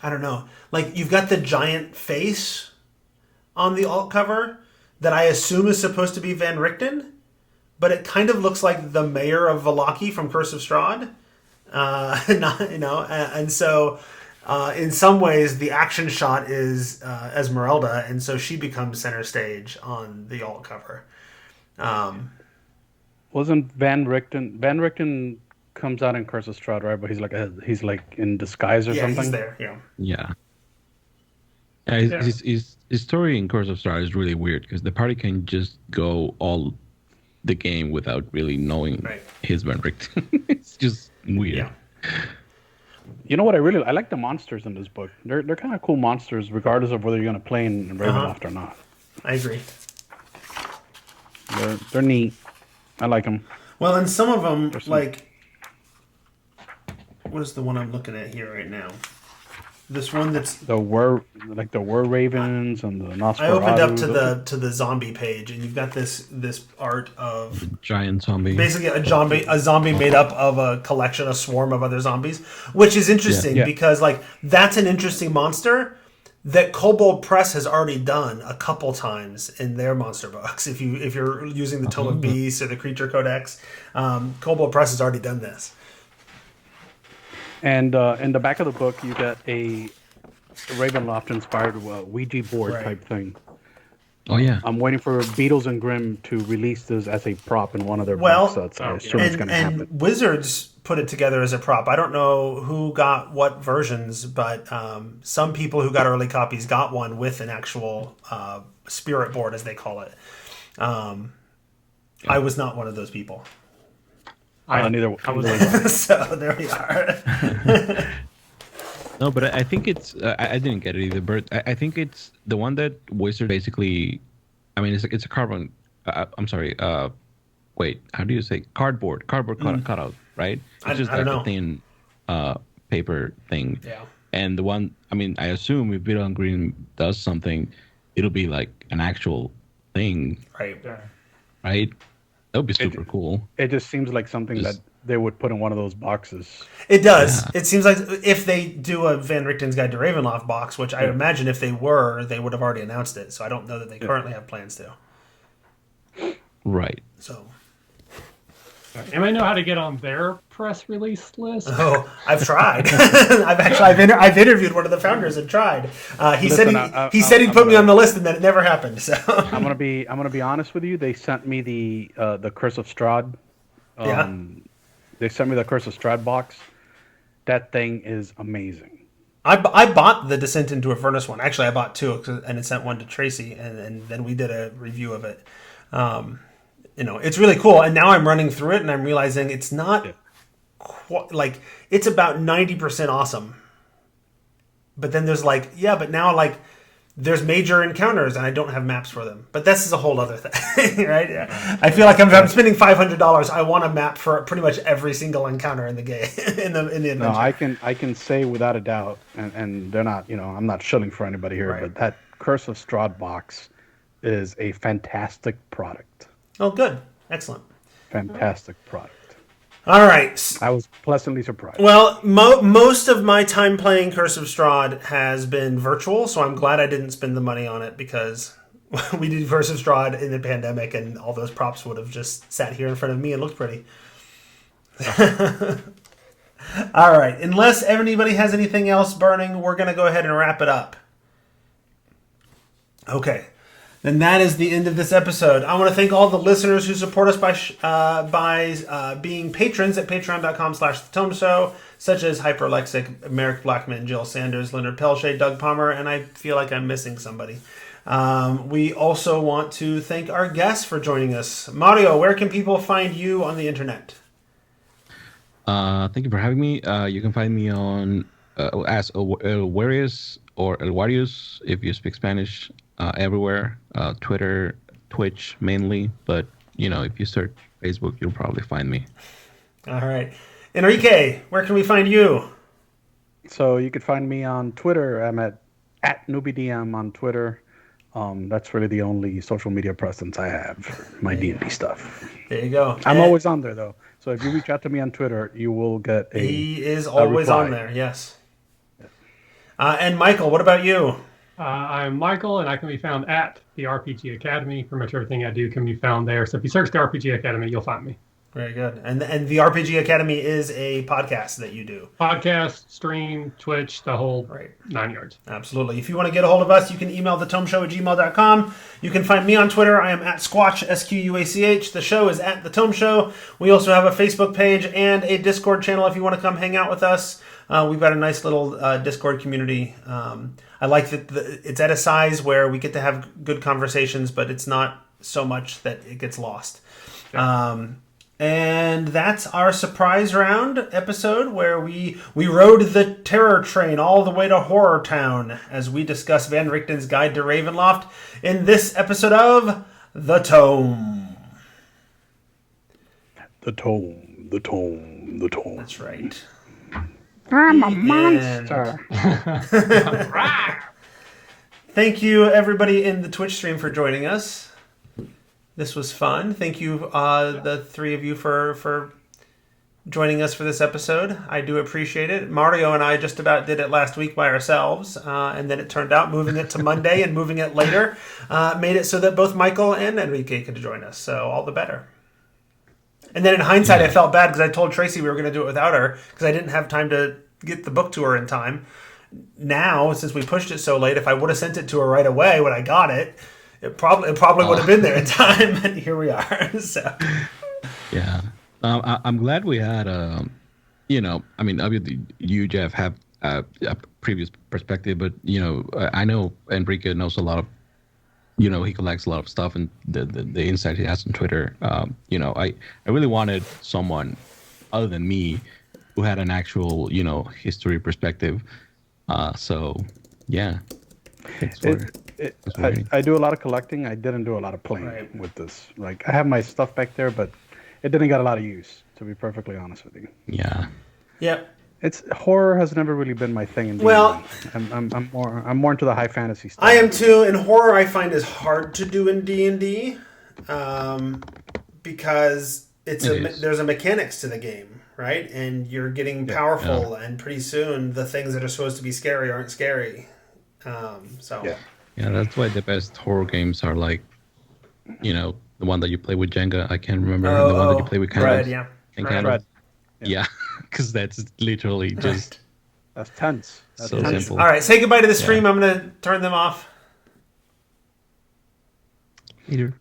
S1: I don't know, like you've got the giant face on the alt cover that I assume is supposed to be Van Richten, but it kind of looks like the mayor of Vallaki from Curse of Strahd. And so in some ways the action shot is Esmeralda, and so she becomes center stage on the alt cover.
S3: Wasn't Van Richten comes out in Curse of Strahd, right? But he's like in disguise or something.
S1: He's there.
S4: Yeah. His story in Curse of Strahd is really weird because the party can just go all the game without really knowing his Van Richten. It's just weird.
S1: Yeah.
S3: You know what? I like the monsters in this book. They're kind of cool monsters, regardless of whether you're going to play in Ravenloft or not.
S1: I agree.
S3: They're neat. I like them.
S1: Well, and some of them, like, what is the one I'm looking at here right now? This one that's
S3: the War Ravens and the Nosferatu.
S1: I opened up to the zombie page, and you've got this art of
S4: giant zombie,
S1: basically a zombie made up of a swarm of other zombies, which is interesting because like that's an interesting monster that Kobold Press has already done a couple times in their monster books. If you're using the Tome of Beasts or the Creature Codex, Kobold Press has already done this.
S3: And in the back of the book, you get a Ravenloft-inspired Ouija board type thing.
S4: Oh yeah.
S3: I'm waiting for Beatles and Grimm to release this as a prop in one of their box sets. I assume it's going to happen.
S1: And Wizards put it together as a prop. I don't know who got what versions, but some people who got early copies got one with an actual spirit board, as they call it. I was not one of those people.
S3: Neither was
S1: So there we are.
S4: No, but I think it's. I didn't get it either, but I think it's the one that Wizard basically. I mean, it's a carbon. I'm sorry. Wait, how do you say cardboard? Cardboard cutout, right? It's just like a thin paper thing.
S1: Yeah.
S4: And the one, I mean, I assume if Beetle and Green does something, it'll be like an actual thing.
S1: Right.
S4: Right. That would be super cool.
S3: It just seems like something that they would put in one of those boxes.
S1: It does. Yeah. It seems like if they do a Van Richten's Guide to Ravenloft box, which I imagine if they were, they would have already announced it. So I don't know that they currently have plans to.
S4: Right.
S1: So.
S2: Anybody know how to get on their press release list?
S1: Oh, I've tried. I've interviewed one of the founders and tried. He said he'd put me on the list, and then it never happened. So
S3: I'm gonna be honest with you. They sent me the Curse of Strahd. They sent me the Curse of Strahd box. That thing is amazing.
S1: I bought the Descent into Avernus one. Actually, I bought two, and I sent one to Tracy, and then we did a review of it. It's really cool. And now I'm running through it, and I'm realizing it's not quite it's about 90% awesome. But then there's but now there's major encounters, and I don't have maps for them. But this is a whole other thing, right? Yeah. I feel like I'm spending $500. I want a map for pretty much every single encounter in the game in the adventure.
S3: No, I can say without a doubt, and they're not. I'm not shilling for anybody here, but that Curse of Strahd box is a fantastic product.
S1: Oh, good, excellent,
S3: fantastic product.
S1: All right.
S3: I was pleasantly surprised.
S1: Well, most of my time playing Curse of Strahd has been virtual, so I'm glad I didn't spend the money on it because we did Curse of Strahd in the pandemic, and all those props would have just sat here in front of me and looked pretty. All right. Unless anybody has anything else burning, we're going to go ahead and wrap it up. Okay. And that is the end of this episode. I want to thank all the listeners who support us by being patrons at patreon.com/thetomeshow, such as Hyperlexic, Merrick Blackman, Jill Sanders, Leonard Pelche, Doug Palmer, and I feel like I'm missing somebody. We also want to thank our guests for joining us. Mario, where can people find you on the internet?
S4: Thank you for having me. You can find me on as Elwarius or Elwarius if you speak Spanish. Everywhere, Twitter, Twitch mainly, but if you search Facebook, you'll probably find me.
S1: All right, Enrique, where can we find you?
S3: So you could find me on Twitter. I'm at NewbieDM on Twitter. That's really the only social media presence I have for my D&D stuff.
S1: There you go.
S3: I'm always on there though, so if you reach out to me on Twitter, you will get a.
S1: He is always on there. Yes. And Michael, what about you?
S2: I'm Michael, and I can be found at the RPG Academy. Pretty much everything I do can be found there. So if you search the RPG Academy, you'll find me.
S1: Very good. And the RPG Academy is a podcast that you do.
S2: Podcast, stream, Twitch, the whole 9 yards.
S1: Absolutely. If you want to get a hold of us, you can email thetomeshow@gmail.com. You can find me on Twitter. I am at Squatch, SQUACH. The show is at The Tome Show. We also have a Facebook page and a Discord channel if you want to come hang out with us. We've got a nice little Discord community. I like that it's at a size where we get to have good conversations, but it's not so much that it gets lost. Yeah. And that's our surprise round episode where we rode the terror train all the way to Horror Town as we discuss Van Richten's Guide to Ravenloft in this episode of The Tome.
S3: The Tome, the Tome, the Tome.
S1: That's right.
S3: I'm a monster.
S1: Thank you, everybody in the Twitch stream, for joining us. This was fun. Thank you, the three of you, for joining us for this episode. I do appreciate it. Mario and I just about did it last week by ourselves, and then it turned out moving it to Monday and moving it later made it so that both Michael and Enrique could join us. So all the better. And then in hindsight, I felt bad because I told Tracy we were going to do it without her because I didn't have time to get the book to her in time. Now, since we pushed it so late, if I would have sent it to her right away when I got it, it probably would have been there in time. And here we are. So.
S4: Yeah. I'm glad we had, obviously you, Jeff, have a previous perspective, but, I know Enrique knows a lot of, he collects a lot of stuff and the insight he has on Twitter. I really wanted someone other than me who had an actual, history perspective. So, yeah.
S3: I do a lot of collecting. I didn't do a lot of playing with this. Like, I have my stuff back there, but it didn't get a lot of use, to be perfectly honest with you.
S4: Yeah.
S1: Yep.
S3: Horror has never really been my thing in D&D.
S1: Well,
S3: I'm more into the high fantasy stuff.
S1: I am too, and horror I find is hard to do in D&D because there's a mechanics to the game, right? And you're getting powerful, and pretty soon the things that are supposed to be scary aren't scary.
S4: Yeah, that's why the best horror games are like, the one that you play with Jenga. I can't remember the one that you play with candles.
S1: Dread,
S4: Yeah, because that's literally just
S3: that's tense. That's
S4: so
S3: tense.
S4: simple.
S1: All right, say goodbye to the stream. I'm going to turn them off.
S4: Later.